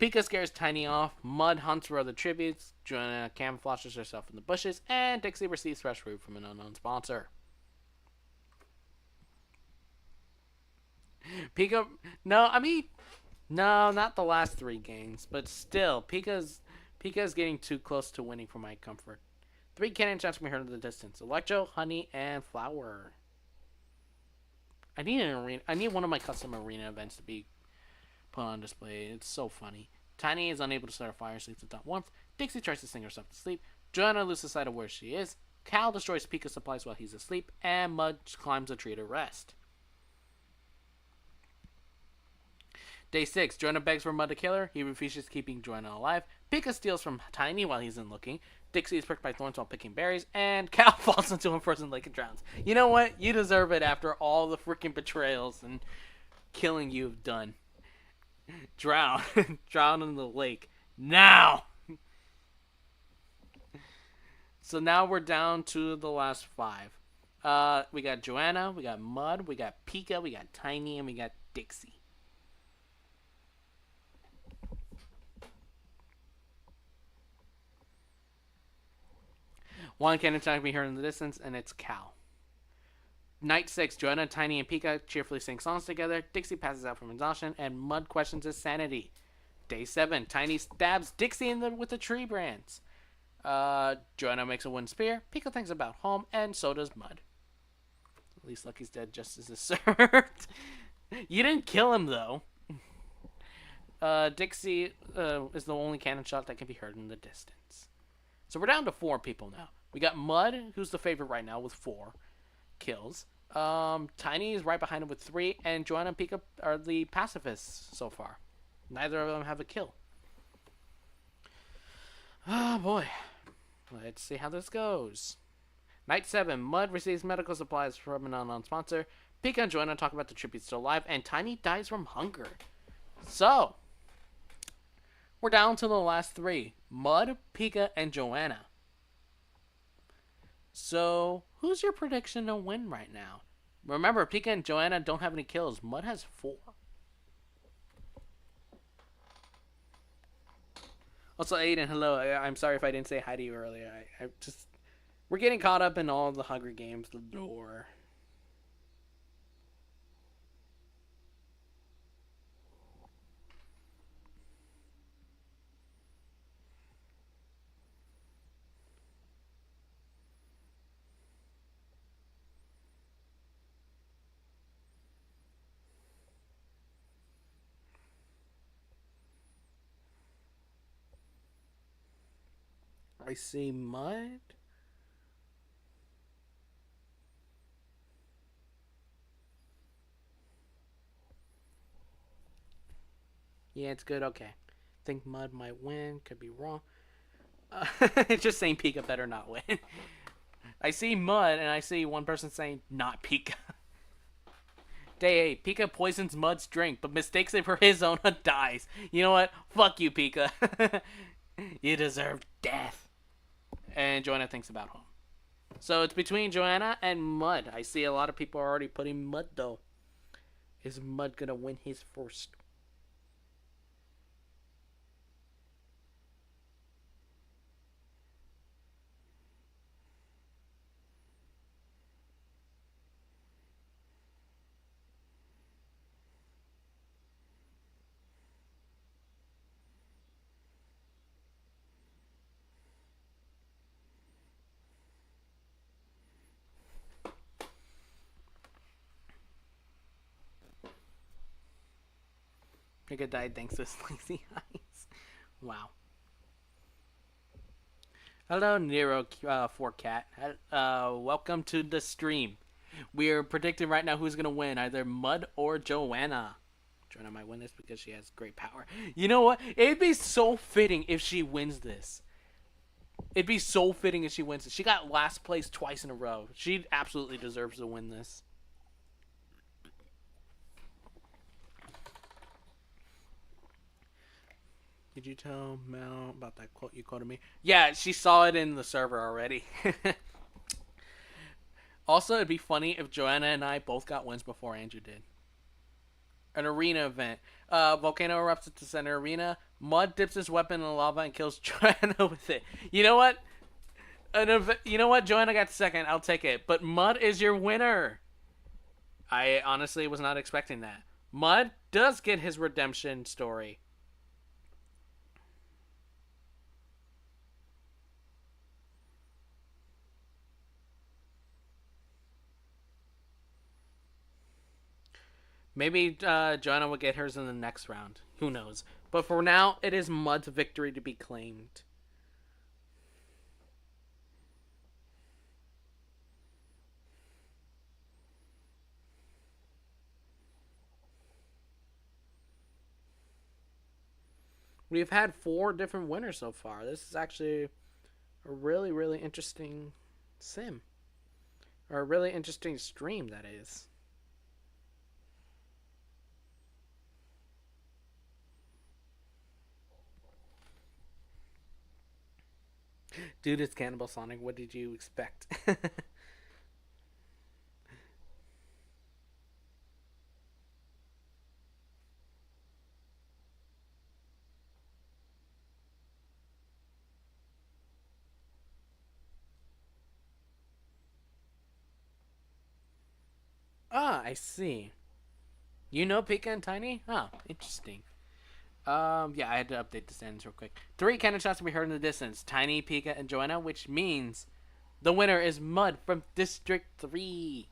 S1: Pika scares Tiny off. Mud hunts for other tributes. Joanna camouflages herself in the bushes, and Dixie receives fresh food from an unknown sponsor. Pika, no, not the last 3 games, but still, Pika's getting too close to winning for my comfort. 3 cannon shots from here in the distance: Electro, Honey, and Flower. I need an arena. I need one of my custom arena events to be put on display. It's so funny. Tiny is unable to start a fire, sleeps without warmth. Dixie tries to sing herself to sleep. Joanna loses sight of where she is. Cal destroys Pika's supplies while he's asleep, and Mud climbs a tree to rest. Day 6, Joanna begs for Mud to kill her. He refuses, keeping Joanna alive. Pika steals from Tiny while he's in looking. Dixie is pricked by thorns while picking berries. And Cal falls into a frozen lake and drowns. You know what? You deserve it after all the freaking betrayals and killing you've done. Drown. Drown in the lake. Now! So now we're down to the last 5. We got Joanna, we got Mud, we got Pika, we got Tiny, and we got Dixie. One cannon shot can be heard in the distance, and it's Cal. Night 6, Joanna, Tiny, and Pika cheerfully sing songs together. Dixie passes out from exhaustion, and Mud questions his sanity. Day 7, Tiny stabs Dixie with the tree brands. Joanna makes a wooden spear. Pika thinks about home, and so does Mud. At least Lucky's dead just as is served. You didn't kill him, though. Dixie is the only cannon shot that can be heard in the distance. So we're down to 4 people now. We got Mud, who's the favorite right now with 4 kills. Tiny is right behind him with 3, and Joanna and Pika are the pacifists so far. Neither of them have a kill. Oh boy. Let's see how this goes. Night 7, Mud receives medical supplies from an unknown sponsor. Pika and Joanna talk about the tribute still alive, and Tiny dies from hunger. So, we're down to the last 3. Mud, Pika, and Joanna. So, who's your prediction to win right now? Remember, Pika and Joanna don't have any kills. Mud has 4. Also, Aiden, hello. I'm sorry if I didn't say hi to you earlier. We're getting caught up in all the Hunger Games lore. I see Mud. Yeah, it's good. Okay. Think Mud might win. Could be wrong. It's just saying Pika better not win. I see Mud, and I see one person saying not Pika. Day 8. Pika poisons Mud's drink, but mistakes it for his own and dies. You know what? Fuck you, Pika. You deserve death. And Joanna thinks about home. So it's between Joanna and Mud. I see a lot of people are already putting Mud, though. Is Mud gonna win his first? Pika died thanks to his lazy eyes. Wow. Hello, Nero 4Cat. Welcome to the stream. We are predicting right now who's going to win, either Mud or Joanna. Joanna might win this because she has great power. You know what? It'd be so fitting if she wins this. It'd be so fitting if she wins this. She got last place twice in a row. She absolutely deserves to win this. Did you tell Mel about that quote you quoted me? Yeah, she saw it in the server already. Also, it'd be funny if Joanna and I both got wins before Andrew did. An arena event. Volcano erupts at the center arena. Mud dips his weapon in the lava and kills Joanna with it. You know what? You know what? Joanna got second. I'll take it. But Mud is your winner. I honestly was not expecting that. Mud does get his redemption story. Maybe Joanna will get hers in the next round. Who knows? But for now, it is Mud's victory to be claimed. We've had 4 different winners so far. This is actually a really, really interesting sim. Or a really interesting stream, that is. Dude, it's Cannibal Sonic. What did you expect? Ah, I see. You know Pika and Tiny? Oh, interesting. Yeah, I had to update the standings real quick. 3 cannon shots can be heard in the distance. Tiny, Pika, and Joanna, which means the winner is Mud from District 3.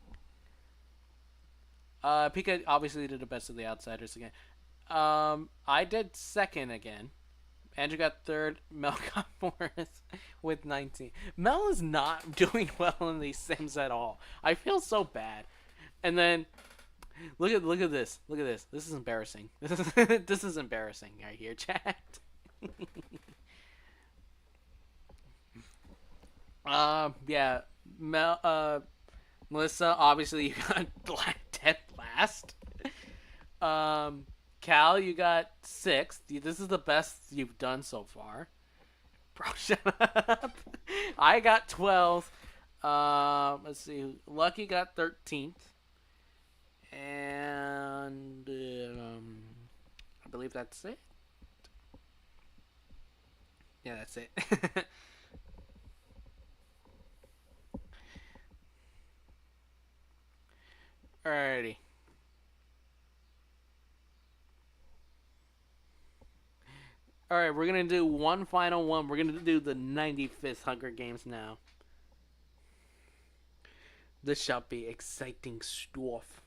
S1: Pika obviously did the best of the outsiders again. I did second again. Andrew got third. Mel got fourth with 19. Mel is not doing well in these sims at all. I feel so bad. And then look at this. Look at this. This is embarrassing. This is embarrassing right here, chat. Yeah. Melissa, obviously you got dead last. Cal, you got 6th. This is the best you've done so far. Bro, shut up. I got 12th. Let's see. Lucky got 13th. And I believe that's it. Yeah, that's it. Alrighty. Alright, we're gonna do one final one. We're gonna do the 95th Hunger Games now. This shall be exciting stuff.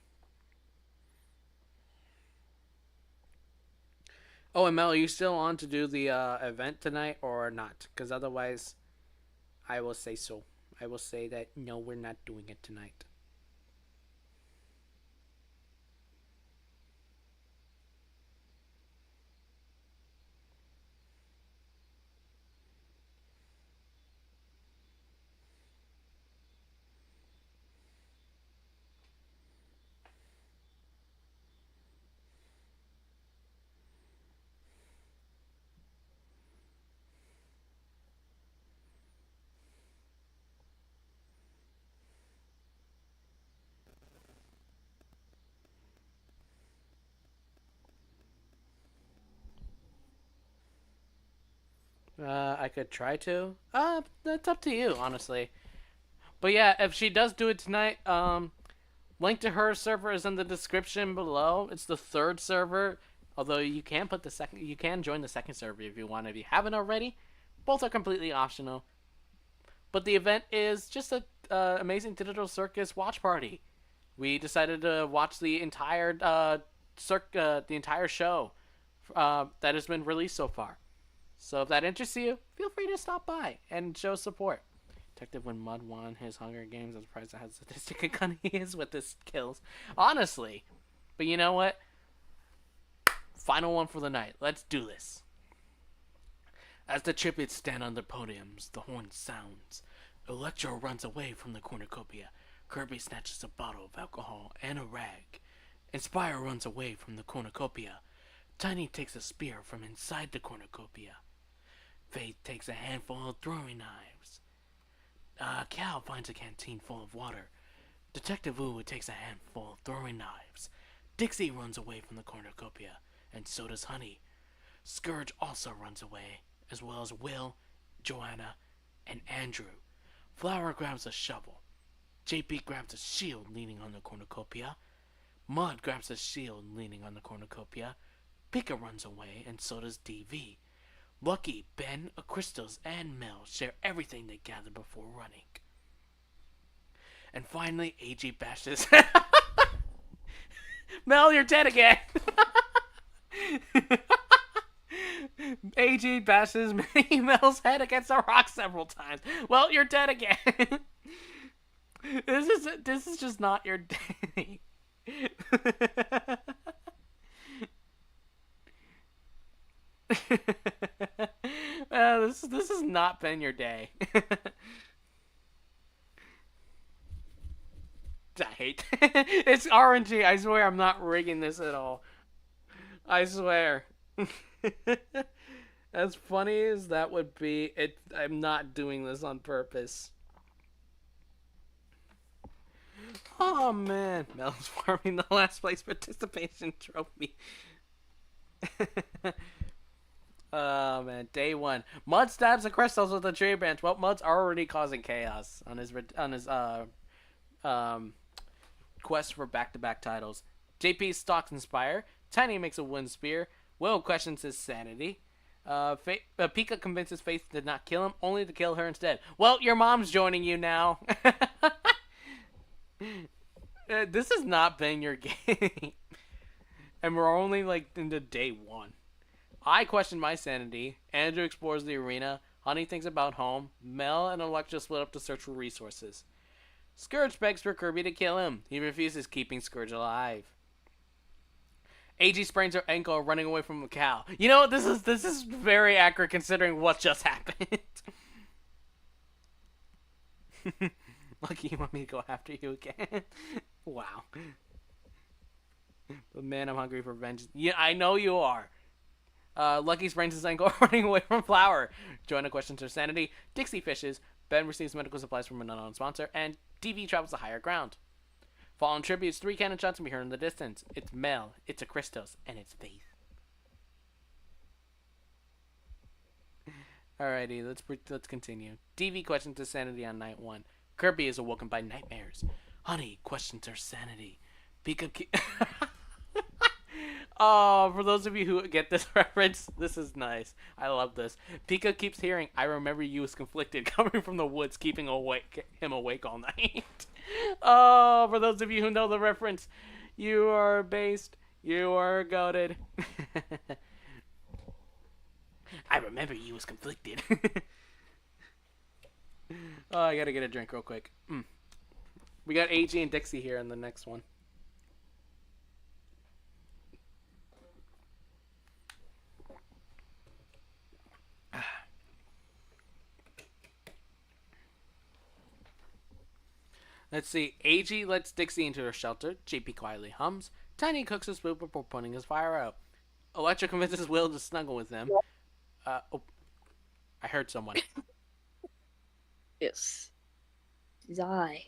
S1: Oh, and Mel, are you still on to do the event tonight or not? Because otherwise, I will say so. I will say that no, we're not doing it tonight. I could try to. That's up to you, honestly. But yeah, if she does do it tonight, link to her server is in the description below. It's the third server. Although you can put the second, you can join the second server if you want. If you haven't already, both are completely optional. But the event is just a amazing digital circus watch party. We decided to watch the entire the entire show that has been released so far. So if that interests you, feel free to stop by and show support. Detective when Mud won his Hunger Games, I'm surprised at how sadistic and cunning he is with his kills. Honestly. But you know what? Final one for the night. Let's do this. As the triplets stand on their podiums, the horn sounds. Electro runs away from the cornucopia. Kirby snatches a bottle of alcohol and a rag. Inspire runs away from the cornucopia. Tiny takes a spear from inside the cornucopia. Faith takes a handful of throwing knives. Cal finds a canteen full of water. Detective Wu takes a handful of throwing knives. Dixie runs away from the cornucopia, and so does Honey. Scourge also runs away, as well as Will, Joanna, and Andrew. Flower grabs a shovel. JP grabs a shield leaning on the cornucopia. Mud grabs a shield leaning on the cornucopia. Pika runs away, and so does DV. Lucky, Ben, Crystals, and Mel share everything they gather before running. And finally, AG bashes. Mel, you're dead again! AG bashes Mel's head against a rock several times. Well, you're dead again. This is just not your day. This has not been your day. I hate it's RNG. I swear I'm not rigging this at all. I swear. As funny as that would be, I'm not doing this on purpose. Oh man, Mel's farming the last place participation trophy. Oh man, day one. Mud stabs the crystals with a tree branch. Well, Mud's already causing chaos on his um quest for back-to-back titles. JP stalks Inspire. Tiny makes a wind spear. Will questions his sanity. Pika convinces Faith to not kill him, only to kill her instead. Well, your mom's joining you now. This has not been your game. And we're only like into day one. I question my sanity. Andrew explores the arena. Honey thinks about home. Mel and Electra split up to search for resources. Scourge begs for Kirby to kill him. He refuses, keeping Scourge alive. AG sprains her ankle running away from a cow. You know, this is very accurate considering what just happened. Lucky you want me to go after you again. Wow. But man, I'm hungry for vengeance. Yeah, I know you are. Lucky sprains his ankle running away from Flower. Joanna questions her sanity. Dixie fishes. Ben receives medical supplies from an unknown sponsor. And DV travels to higher ground. Fallen tributes, 3 cannon shots can be heard in the distance. It's Mel, it's a Christos, and it's Faith. Alrighty, let's continue. DV questions his sanity on night 1. Kirby is awoken by nightmares. Honey questions her sanity. Pika Oh, for those of you who get this reference, this is nice. I love this. Pika keeps hearing, I remember you as conflicted, coming from the woods, keeping him awake all night. Oh, for those of you who know the reference, you are based, you are goated. I remember you as conflicted. Oh, I gotta get a drink real quick. We got AG and Dixie here in the next one. Let's see. AG lets Dixie into her shelter. JP quietly hums. Tiny cooks his food before putting his fire out. Electra convinces Will to snuggle with them. Oh, I heard someone.
S2: Yes. It's I.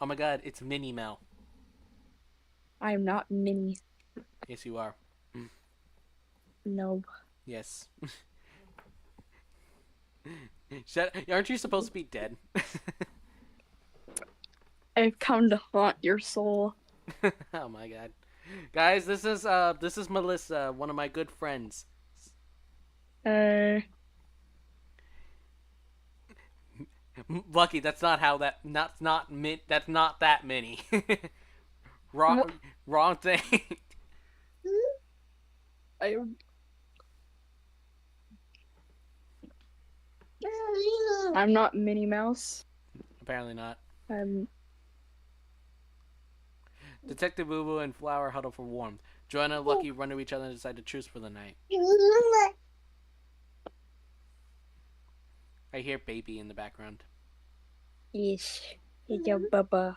S1: Oh my god, it's Minnie Mel.
S2: I am not Minnie.
S1: Yes, you are.
S2: No.
S1: Yes. Aren't you supposed to be dead?
S2: I've come to haunt your soul.
S1: Oh my god. Guys, this is Melissa, one of my good friends.
S2: Uh,
S1: Lucky, that's not how that that's not that many. wrong
S2: what?
S1: wrong thing.
S2: I. I'm not Minnie Mouse.
S1: Apparently not.
S2: I'm.
S1: Detective Boo Boo and Flower huddle for warmth. Joanna and Lucky run to each other and decide to truce for the night. I hear baby in the background.
S2: Yes. Yo, Bubba.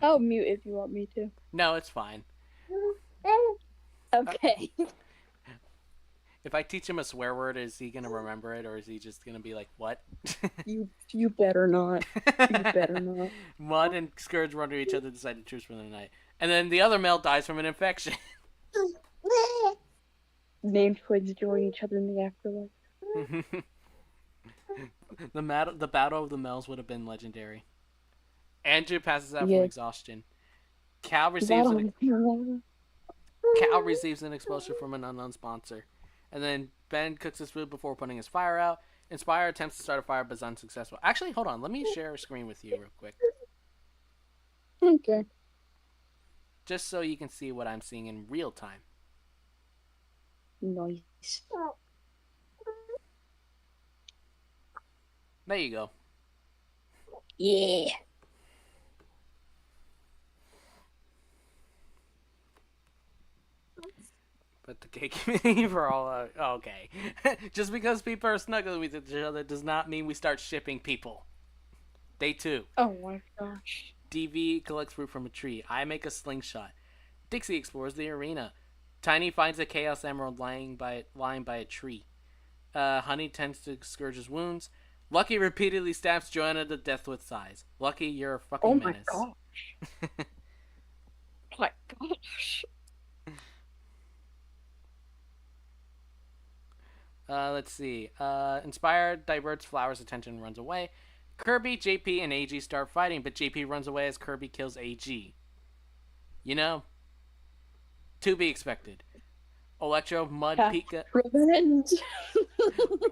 S2: I'll mute if you want me to.
S1: No, it's fine.
S2: Okay.
S1: If I teach him a swear word, is he gonna remember it, or is he just gonna be like, "What?"
S2: You better not. You better not.
S1: Mud and Scourge run to each other and decide to truce for the night. And then the other male dies from an infection.
S2: Named twigs join each other in the afterlife.
S1: The battle of the males would have been legendary. Andrew passes out from
S2: Yeah.
S1: exhaustion. Cal receives an explosion from an unknown sponsor. And then Ben cooks his food before putting his fire out. Inspire attempts to start a fire but is unsuccessful. Actually, hold on. Let me share a screen with you real quick.
S2: Okay.
S1: Just so you can see what I'm seeing in real time.
S2: Nice.
S1: There you go.
S2: Yeah.
S1: But the gay community for all... okay. Just because people are snuggling with each other does not mean we start shipping people. Day 2.
S2: Oh my gosh.
S1: DV collects fruit from a tree. I make a slingshot. Dixie explores the arena. Tiny finds a Chaos Emerald lying by a tree. Honey tends to Scourge's wounds. Lucky repeatedly stabs Joanna to death with sighs. Lucky, you're a fucking
S2: Oh my
S1: menace.
S2: gosh. Oh my gosh.
S1: Let's see. Inspired diverts Flower's attention and runs away. Kirby, JP, and AG start fighting, but JP runs away as Kirby kills AG. You know, to be expected. Electro, Mud, Pika.
S2: Revenge.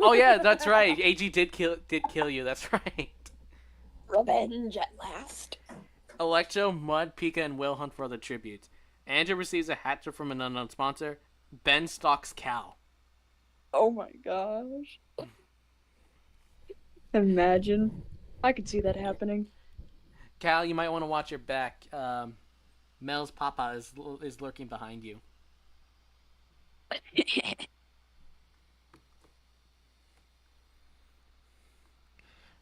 S1: Oh yeah, that's right. AG did kill you. That's right.
S2: Revenge at last.
S1: Electro, Mud, Pika, and Will hunt for other tributes. Andrew receives a hatchet from an unknown sponsor. Ben stalks Cal.
S2: Oh my gosh. Imagine. I could see that happening.
S1: Cal, you might want to watch your back. Mel's papa is lurking behind you.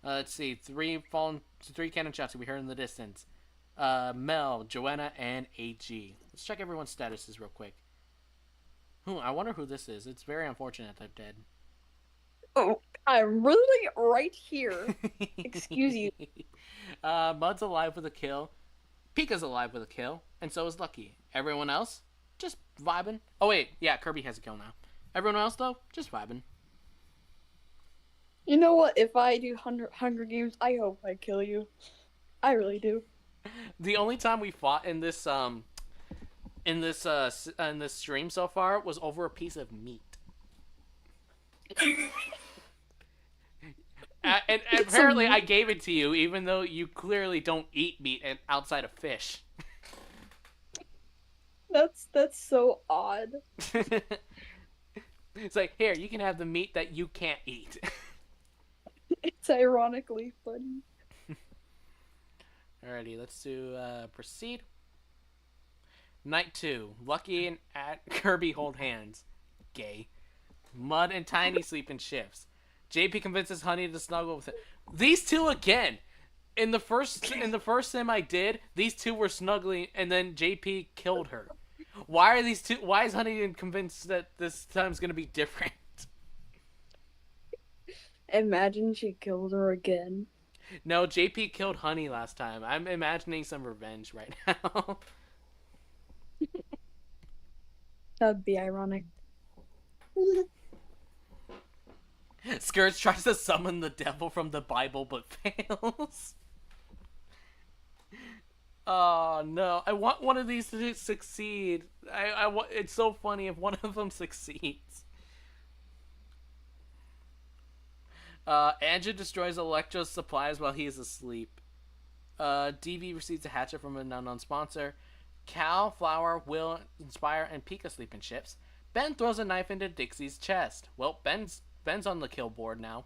S1: Let's see. Three cannon shots we heard in the distance. Mel, Joanna, and AG. Let's check everyone's statuses real quick. I wonder who this is. It's very unfortunate they're dead.
S2: Oh, I'm really right here. Excuse you.
S1: Mud's alive with a kill. Pika's alive with a kill. And so is Lucky. Everyone else, just vibing. Oh, wait. Yeah, Kirby has a kill now. Everyone else, though, just vibing.
S2: You know what? If I do Hunger Games, I hope I kill you. I really do.
S1: The only time we fought in this stream so far was over a piece of meat. And apparently I gave it to you, even though you clearly don't eat meat outside of fish.
S2: That's so odd.
S1: It's like, here, you can have the meat that you can't eat.
S2: It's ironically funny.
S1: Alrighty, let's do proceed. Night 2. Lucky and Kirby hold hands. Gay. Mud and Tiny sleep in shifts. JP convinces Honey to snuggle with it. These two again. In the first sim I did, these two were snuggling, and then JP killed her. Why are these two? Why is Honey convinced that this time's gonna be different?
S2: Imagine she killed her again.
S1: No, JP killed Honey last time. I'm imagining some revenge right now.
S2: That'd be ironic.
S1: Scourge tries to summon the devil from the Bible but fails. Oh no! I want one of these to succeed. I want. It's so funny if one of them succeeds. Andrew destroys Electro's supplies while he is asleep. DV receives a hatchet from an unknown sponsor. Cal, Flower, Will, Inspire, and Pika sleep in ships. Ben throws a knife into Dixie's chest. Well, Ben's on the kill board now.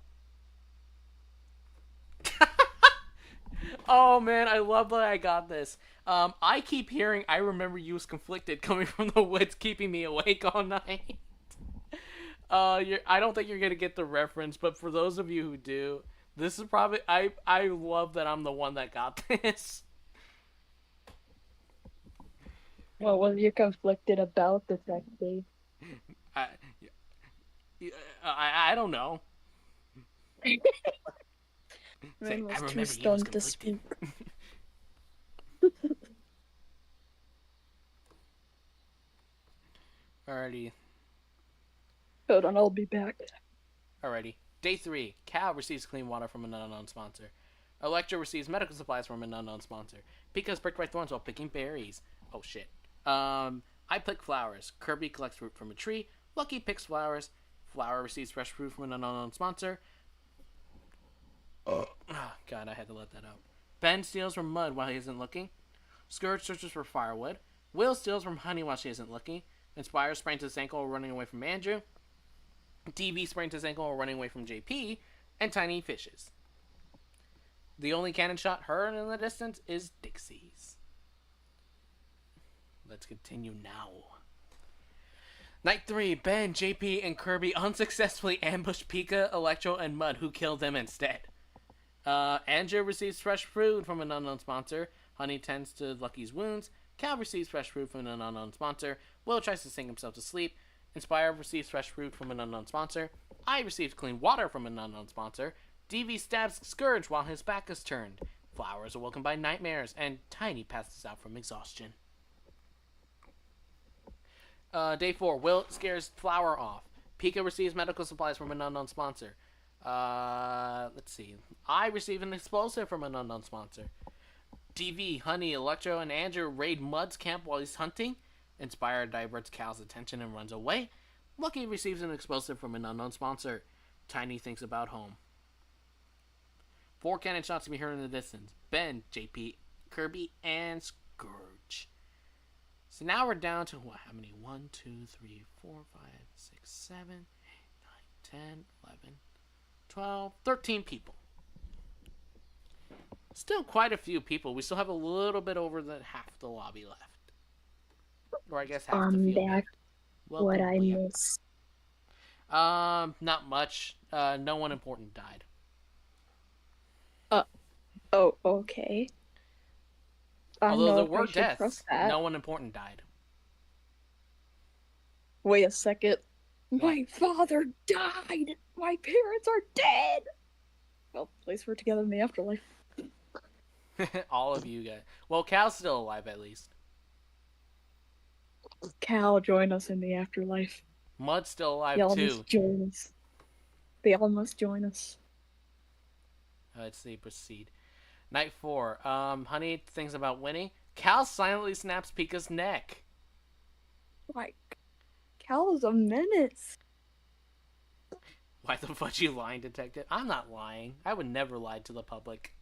S1: Oh man, I love that I got this. I keep hearing "I remember you" was conflicted coming from the woods, keeping me awake all night. I don't think you're gonna get the reference, but for those of you who do, this is probably I love that I'm the one that got this.
S2: What was you conflicted about, Detective?
S1: I I don't know.
S2: Man was
S1: I
S2: too
S1: remember he was
S2: stunned to
S1: conflicted.
S2: speak.
S1: Alrighty.
S2: Hold on, I'll be back.
S1: Alrighty. Day 3. Cal receives clean water from an unknown sponsor. Electra receives medical supplies from an unknown sponsor. Pika's pricked by thorns while picking berries. Oh shit. I pick flowers. Kirby collects fruit from a tree. Lucky picks flowers. Flower receives fresh fruit from an unknown sponsor. Oh god, I had to let that out. Ben steals from Mud while he isn't looking. Scourge searches for firewood. Will steals from Honey while she isn't looking. Inspire sprains his ankle while running away from Andrew. DB sprains his ankle while running away from JP. And Tiny fishes. The only cannon shot heard in the distance is Dixie's. Let's continue now. Night 3. Ben, JP, and Kirby unsuccessfully ambush Pika, Electro, and Mud, who killed them instead. Andrew receives fresh fruit from an unknown sponsor. Honey tends to Lucky's wounds. Cal receives fresh fruit from an unknown sponsor. Will tries to sing himself to sleep. Inspire receives fresh fruit from an unknown sponsor. I receives clean water from an unknown sponsor. DV stabs Scourge while his back is turned. Flower is awoken by nightmares, and Tiny passes out from exhaustion. Day 4. Will scares Flower off. Pika receives medical supplies from an unknown sponsor. Let's see. I receive an explosive from an unknown sponsor. DV, Honey, Electro, and Andrew raid Mud's camp while he's hunting. Inspire diverts Cal's attention and runs away. Lucky receives an explosive from an unknown sponsor. Tiny thinks about home. 4 cannon shots to be heard in the distance. Ben, JP, Kirby, and Scourge. So now we're down to what? How many? 1, 2, 3, 4, 5, 6, 7, 8, 9, 10, 11, 12, 13 people. Still quite a few people. We still have a little bit over than half the lobby left. Or I guess half the field.
S2: Back. What I
S1: Liam.
S2: miss.
S1: Not much. No one important died.
S2: Oh, okay.
S1: Although there were deaths, no one important died.
S2: Wait a second. My father died! My parents are dead! Well, at least we're together in the afterlife.
S1: All of you guys. Well, Cal's still alive at least.
S2: Cal, join us in the afterlife.
S1: Mud's still alive
S2: They
S1: too.
S2: must join us. They all must join us.
S1: Let's see, proceed. Night 4. Honey thinks about winning. Cal silently snaps Pika's neck.
S2: Like, Cal is a menace.
S1: Why the fuck you lying, detective? I'm not lying. I would never lie to the public.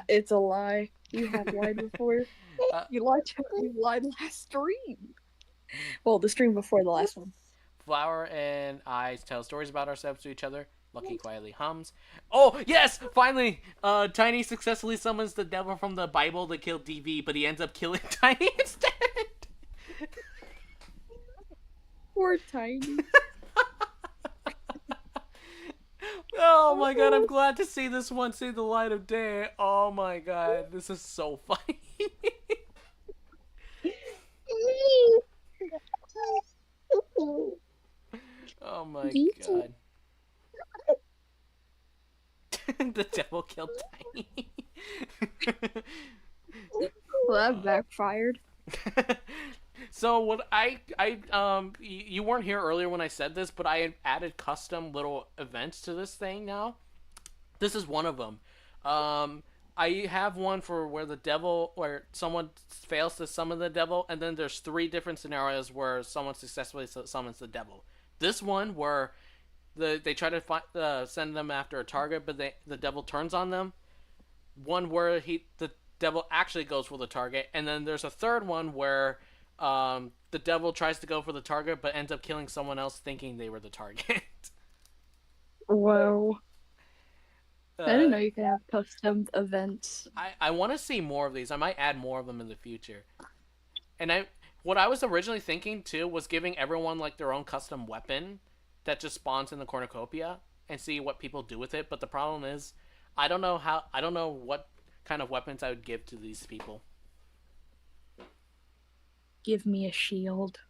S2: It's a lie. You have lied before. You lied last stream. Well, the stream before the last one.
S1: Flower and I tell stories about ourselves to each other. Lucky quietly hums. Oh, yes! Finally! Tiny successfully summons the devil from the Bible to kill DV, but he ends up killing Tiny instead!
S2: Poor Tiny.
S1: Oh my god, I'm glad to see this one see the light of day. Oh my god, this is so funny. Oh my god. The devil killed Tiny.
S2: Well, that backfired.
S1: So what you weren't here earlier when I said this, but I added custom little events to this thing now. This is one of them. Um, I have one for where someone fails to summon the devil, and then there's three different scenarios where someone successfully summons the devil. This one where they try to send them after a target, but the devil turns on them. One where the devil actually goes for the target, and then there's a third one where the devil tries to go for the target, but ends up killing someone else thinking they were the target.
S2: Whoa. I didn't know you could have custom events.
S1: I want to see more of these. I might add more of them in the future. And what I was originally thinking too was giving everyone like their own custom weapon that just spawns in the cornucopia and see what people do with it. But the problem is, I don't know what kind of weapons I would give to these people.
S2: Give me a shield.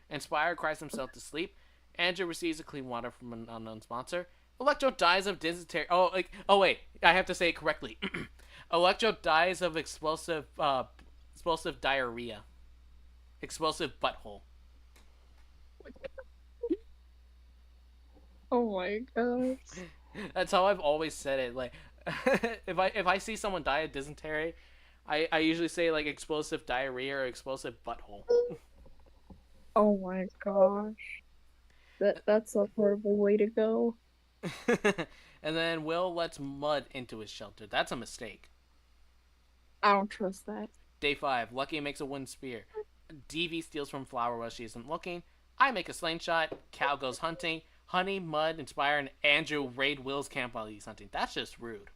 S1: Inspire cries himself to sleep. Andrew receives a clean water from an unknown sponsor. Electro dies of dysentery. Oh wait, I have to say it correctly. Electro dies of explosive diarrhea. Explosive butthole.
S2: Oh my gosh.
S1: That's how I've always said it. Like, if I see someone die of dysentery, I usually say like explosive diarrhea or explosive butthole.
S2: Oh my gosh. That's a horrible way to go.
S1: And then Will lets Mud into his shelter. That's a mistake.
S2: I don't trust that.
S1: Day 5. Lucky makes a wooden spear. DV steals from Flower while she isn't looking. I make a slingshot. Cal goes hunting. Honey, Mud, Inspire, and Andrew raid Will's camp while he's hunting. That's just rude.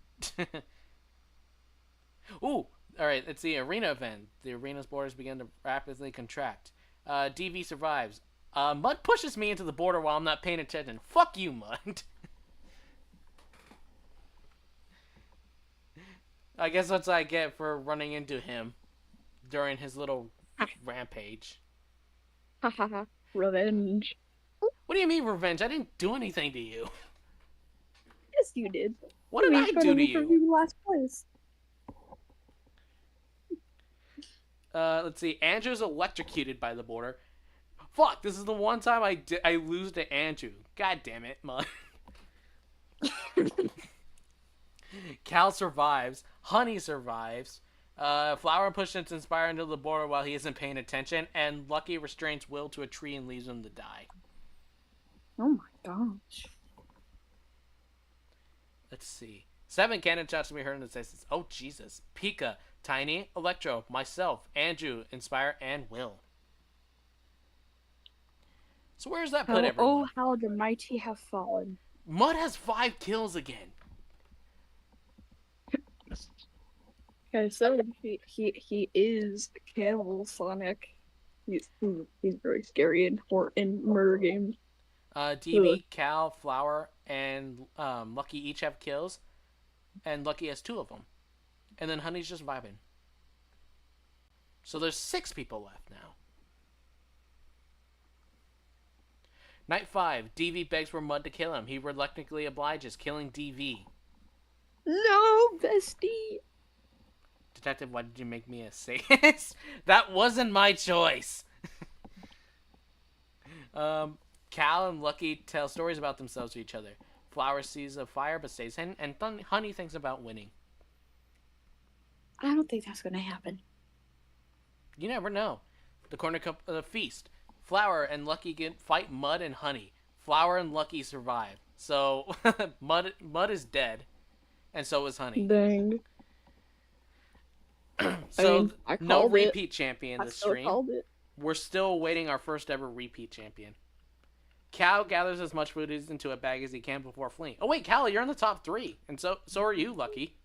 S1: Ooh, alright, it's the arena event. The arena's borders begin to rapidly contract. DV survives. Mud pushes me into the border while I'm not paying attention. Fuck you, Mud. I guess that's what I get for running into him during his little rampage.
S2: Hahaha. Revenge.
S1: What do you mean revenge? I didn't do anything to you.
S2: Yes, you did.
S1: What did I do to you?
S2: Last place.
S1: Let's see. Andrew's electrocuted by the border. Fuck, this is the one time I lose to Andrew. God damn it, Mud. Cal survives. Honey survives. Flower pushes Inspire into the border while he isn't paying attention, and Lucky restrains Will to a tree and leaves him to die.
S2: Oh my gosh.
S1: Let's see. 7 cannon shots to be heard in the distance. Oh, Jesus. Pika, Tiny, Electro, myself, Andrew, Inspire, and Will. So where's that put everyone?
S2: Oh, how the mighty have fallen.
S1: Mud has 5 kills again.
S2: Okay, so he is Cannibal Sonic. He's very scary in murder games.
S1: DB, Cal, Flower, and Lucky each have kills, and Lucky has 2 of them, and then Honey's just vibing. So there's 6 people left now. Night 5. DV begs for Mud to kill him. He reluctantly obliges, killing DV.
S2: No, bestie.
S1: Detective, why did you make me a sadist? That wasn't my choice. Cal and Lucky tell stories about themselves to each other. Flower sees a fire but stays hidden, and Honey thinks about winning.
S2: I don't think that's gonna happen.
S1: You never know. The feast. Flower and Lucky fight Mud and Honey. Flower and Lucky survive. So Mud is dead, and so is Honey.
S2: Dang.
S1: So no repeat
S2: it.
S1: champion this
S2: stream.
S1: Called it. We're still awaiting our first ever repeat champion. Cal gathers as much food into a bag as he can before fleeing. Oh wait, Cal, you're in the top 3, and so are you, Lucky.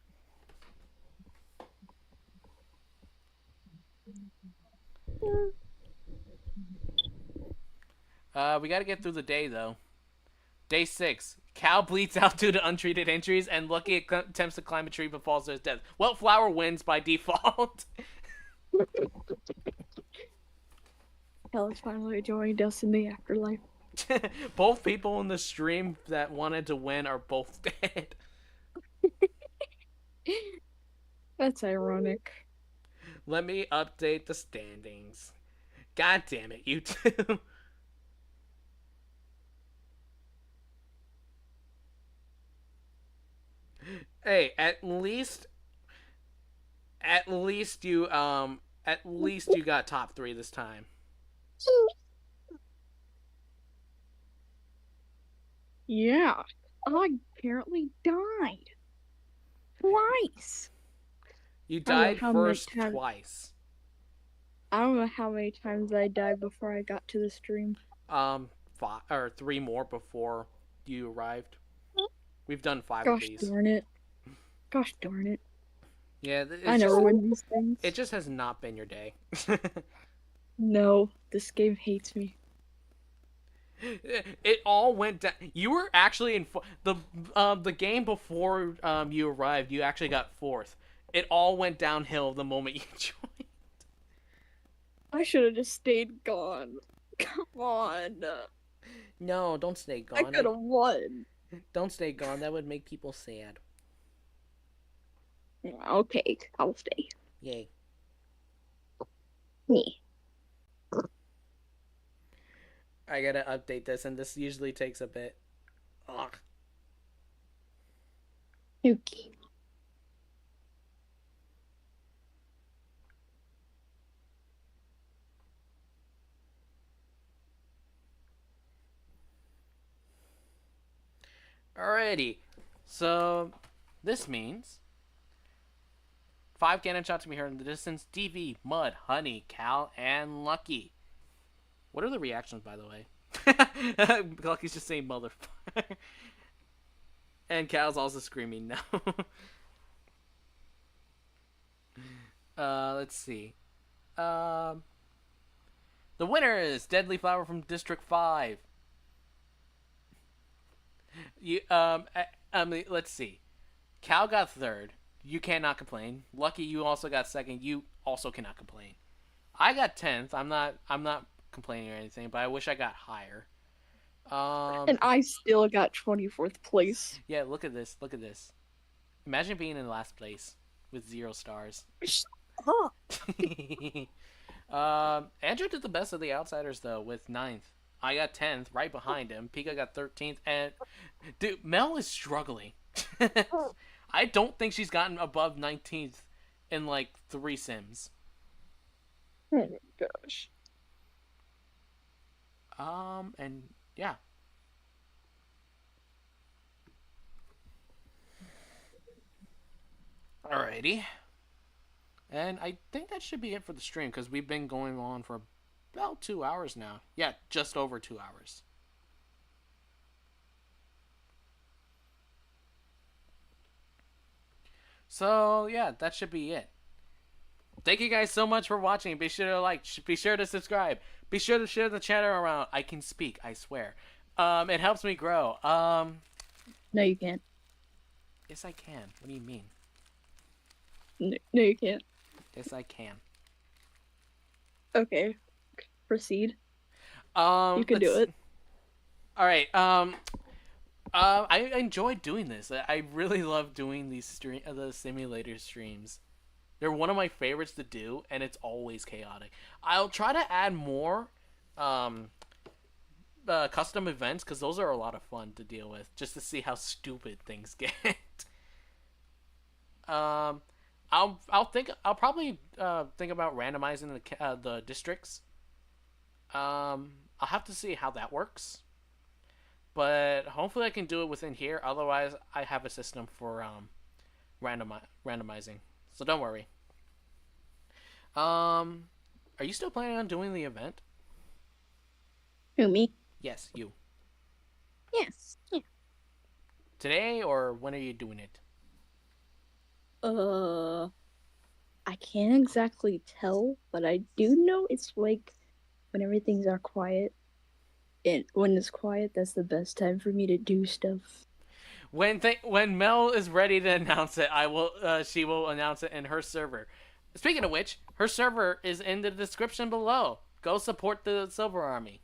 S1: We gotta get through the day though. Day 6. Cal bleeds out due to untreated injuries, and Lucky attempts to climb a tree but falls to his death. Well, Flower wins by default.
S2: Cal has finally joined us in the afterlife.
S1: Both people in the stream that wanted to win are both dead.
S2: That's ironic.
S1: Let me update the standings. God damn it, you two. Hey, at least you got top three this time.
S2: Yeah, I apparently died twice.
S1: You
S2: I don't know
S1: died
S2: how many
S1: first
S2: times.
S1: twice.
S2: I don't know how many times I died before I got to the stream.
S1: Five or three more before you arrived. We've done five of
S2: Gosh
S1: these.
S2: darn it. Gosh darn it.
S1: Yeah,
S2: I never win these things.
S1: it just has not been your day.
S2: No, this game hates me.
S1: It all went down. You were actually in the game before you arrived. You actually got fourth. It all went downhill the moment you joined.
S2: I should have just stayed gone. Come on.
S1: No, don't stay
S2: I
S1: gone.
S2: could have won.
S1: Don't stay gone. That would make people sad.
S2: Okay, I'll stay.
S1: Yay.
S2: Me.
S1: I gotta update this, and this usually takes a bit. Ugh.
S2: Okay.
S1: Alrighty. So, this means 5 cannon shots to be heard in the distance. DV, Mud, Honey, Cal, and Lucky. What are the reactions, by the way? Lucky's just saying motherfucker. And Cal's also screaming no. Let's see. Um, the winner is Deadly Flower from District 5. Let's see. Cal got third. You cannot complain. Lucky, you also got second. You also cannot complain. I got 10th. I'm not complaining or anything, but I wish I got higher.
S2: And I still got 24th place.
S1: Yeah, look at this. Look at this. Imagine being in last place with 0 stars. Andrew did the best of the outsiders though with 9th. I got 10th, right behind him. Pika got 13th, and dude, Mel is struggling. I don't think she's gotten above 19th in like 3 sims.
S2: Oh my gosh.
S1: And yeah. Alrighty. And I think that should be it for the stream because we've been going on for about 2 hours now. Yeah, just over 2 hours. So yeah, that should be it. Thank you guys so much for watching. Be sure to like, be sure to subscribe, be sure to share the channel around. I can speak, I swear. It helps me grow.
S2: No, you can't.
S1: Yes, I can. What do you mean?
S2: No, you can't.
S1: Yes, I can.
S2: Okay, proceed. You can do it.
S1: All right. I enjoyed doing this. I really love doing the simulator streams. They're one of my favorites to do, and it's always chaotic. I'll try to add more custom events because those are a lot of fun to deal with, just to see how stupid things get. I'll probably think about randomizing the districts. I'll have to see how that works, but hopefully I can do it within here. Otherwise, I have a system for randomizing. So don't worry. Are you still planning on doing the event?
S2: Who, me?
S1: Yes, you.
S2: Yes. Yeah.
S1: Today, or when are you doing it?
S2: I can't exactly tell, but I do know it's like when everything's quiet. And when it's quiet, that's the best time for me to do stuff.
S1: When Mel is ready to announce it, she will announce it in her server. Speaking of which, her server is in the description below. Go support the Silver Army.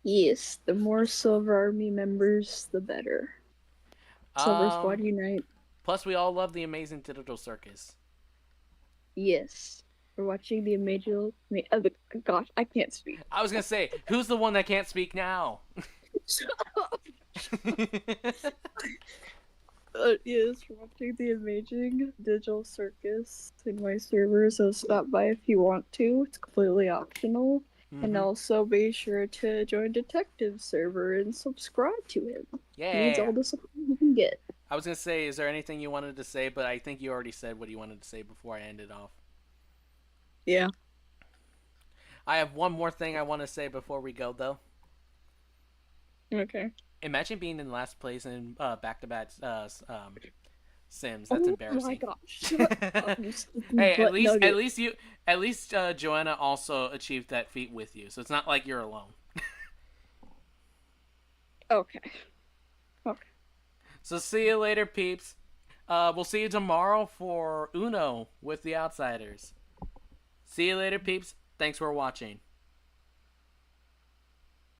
S2: Yes, the more Silver Army members, the better. Silver Squad unite.
S1: Plus, we all love the amazing Digital Circus.
S2: Yes. We're watching the amazing. Gosh, I can't speak.
S1: I was gonna say, who's the one that can't speak now?
S2: Yes, we're watching the amazing digital circus in my server, so stop by if you want to. It's completely optional. And
S1: Mm-hmm.
S2: also be sure to join Detective's server and subscribe to him. He needs
S1: Yeah.
S2: all the support he can get.
S1: I was gonna say, is there anything you wanted to say? But I think you already said what you wanted to say before I ended off.
S2: Yeah.
S1: I have one more thing I want to say before we go, though.
S2: Okay.
S1: Imagine being in last place in back-to-back Sims. That's
S2: Oh my
S1: embarrassing.
S2: gosh. Shut up, you sticky
S1: Hey,
S2: butt nugget.
S1: at least Joanna also achieved that feat with you, so it's not like you're alone.
S2: Okay. Okay.
S1: So see you later, peeps. We'll see you tomorrow for Uno with the Outsiders. See you later, peeps. Thanks for watching.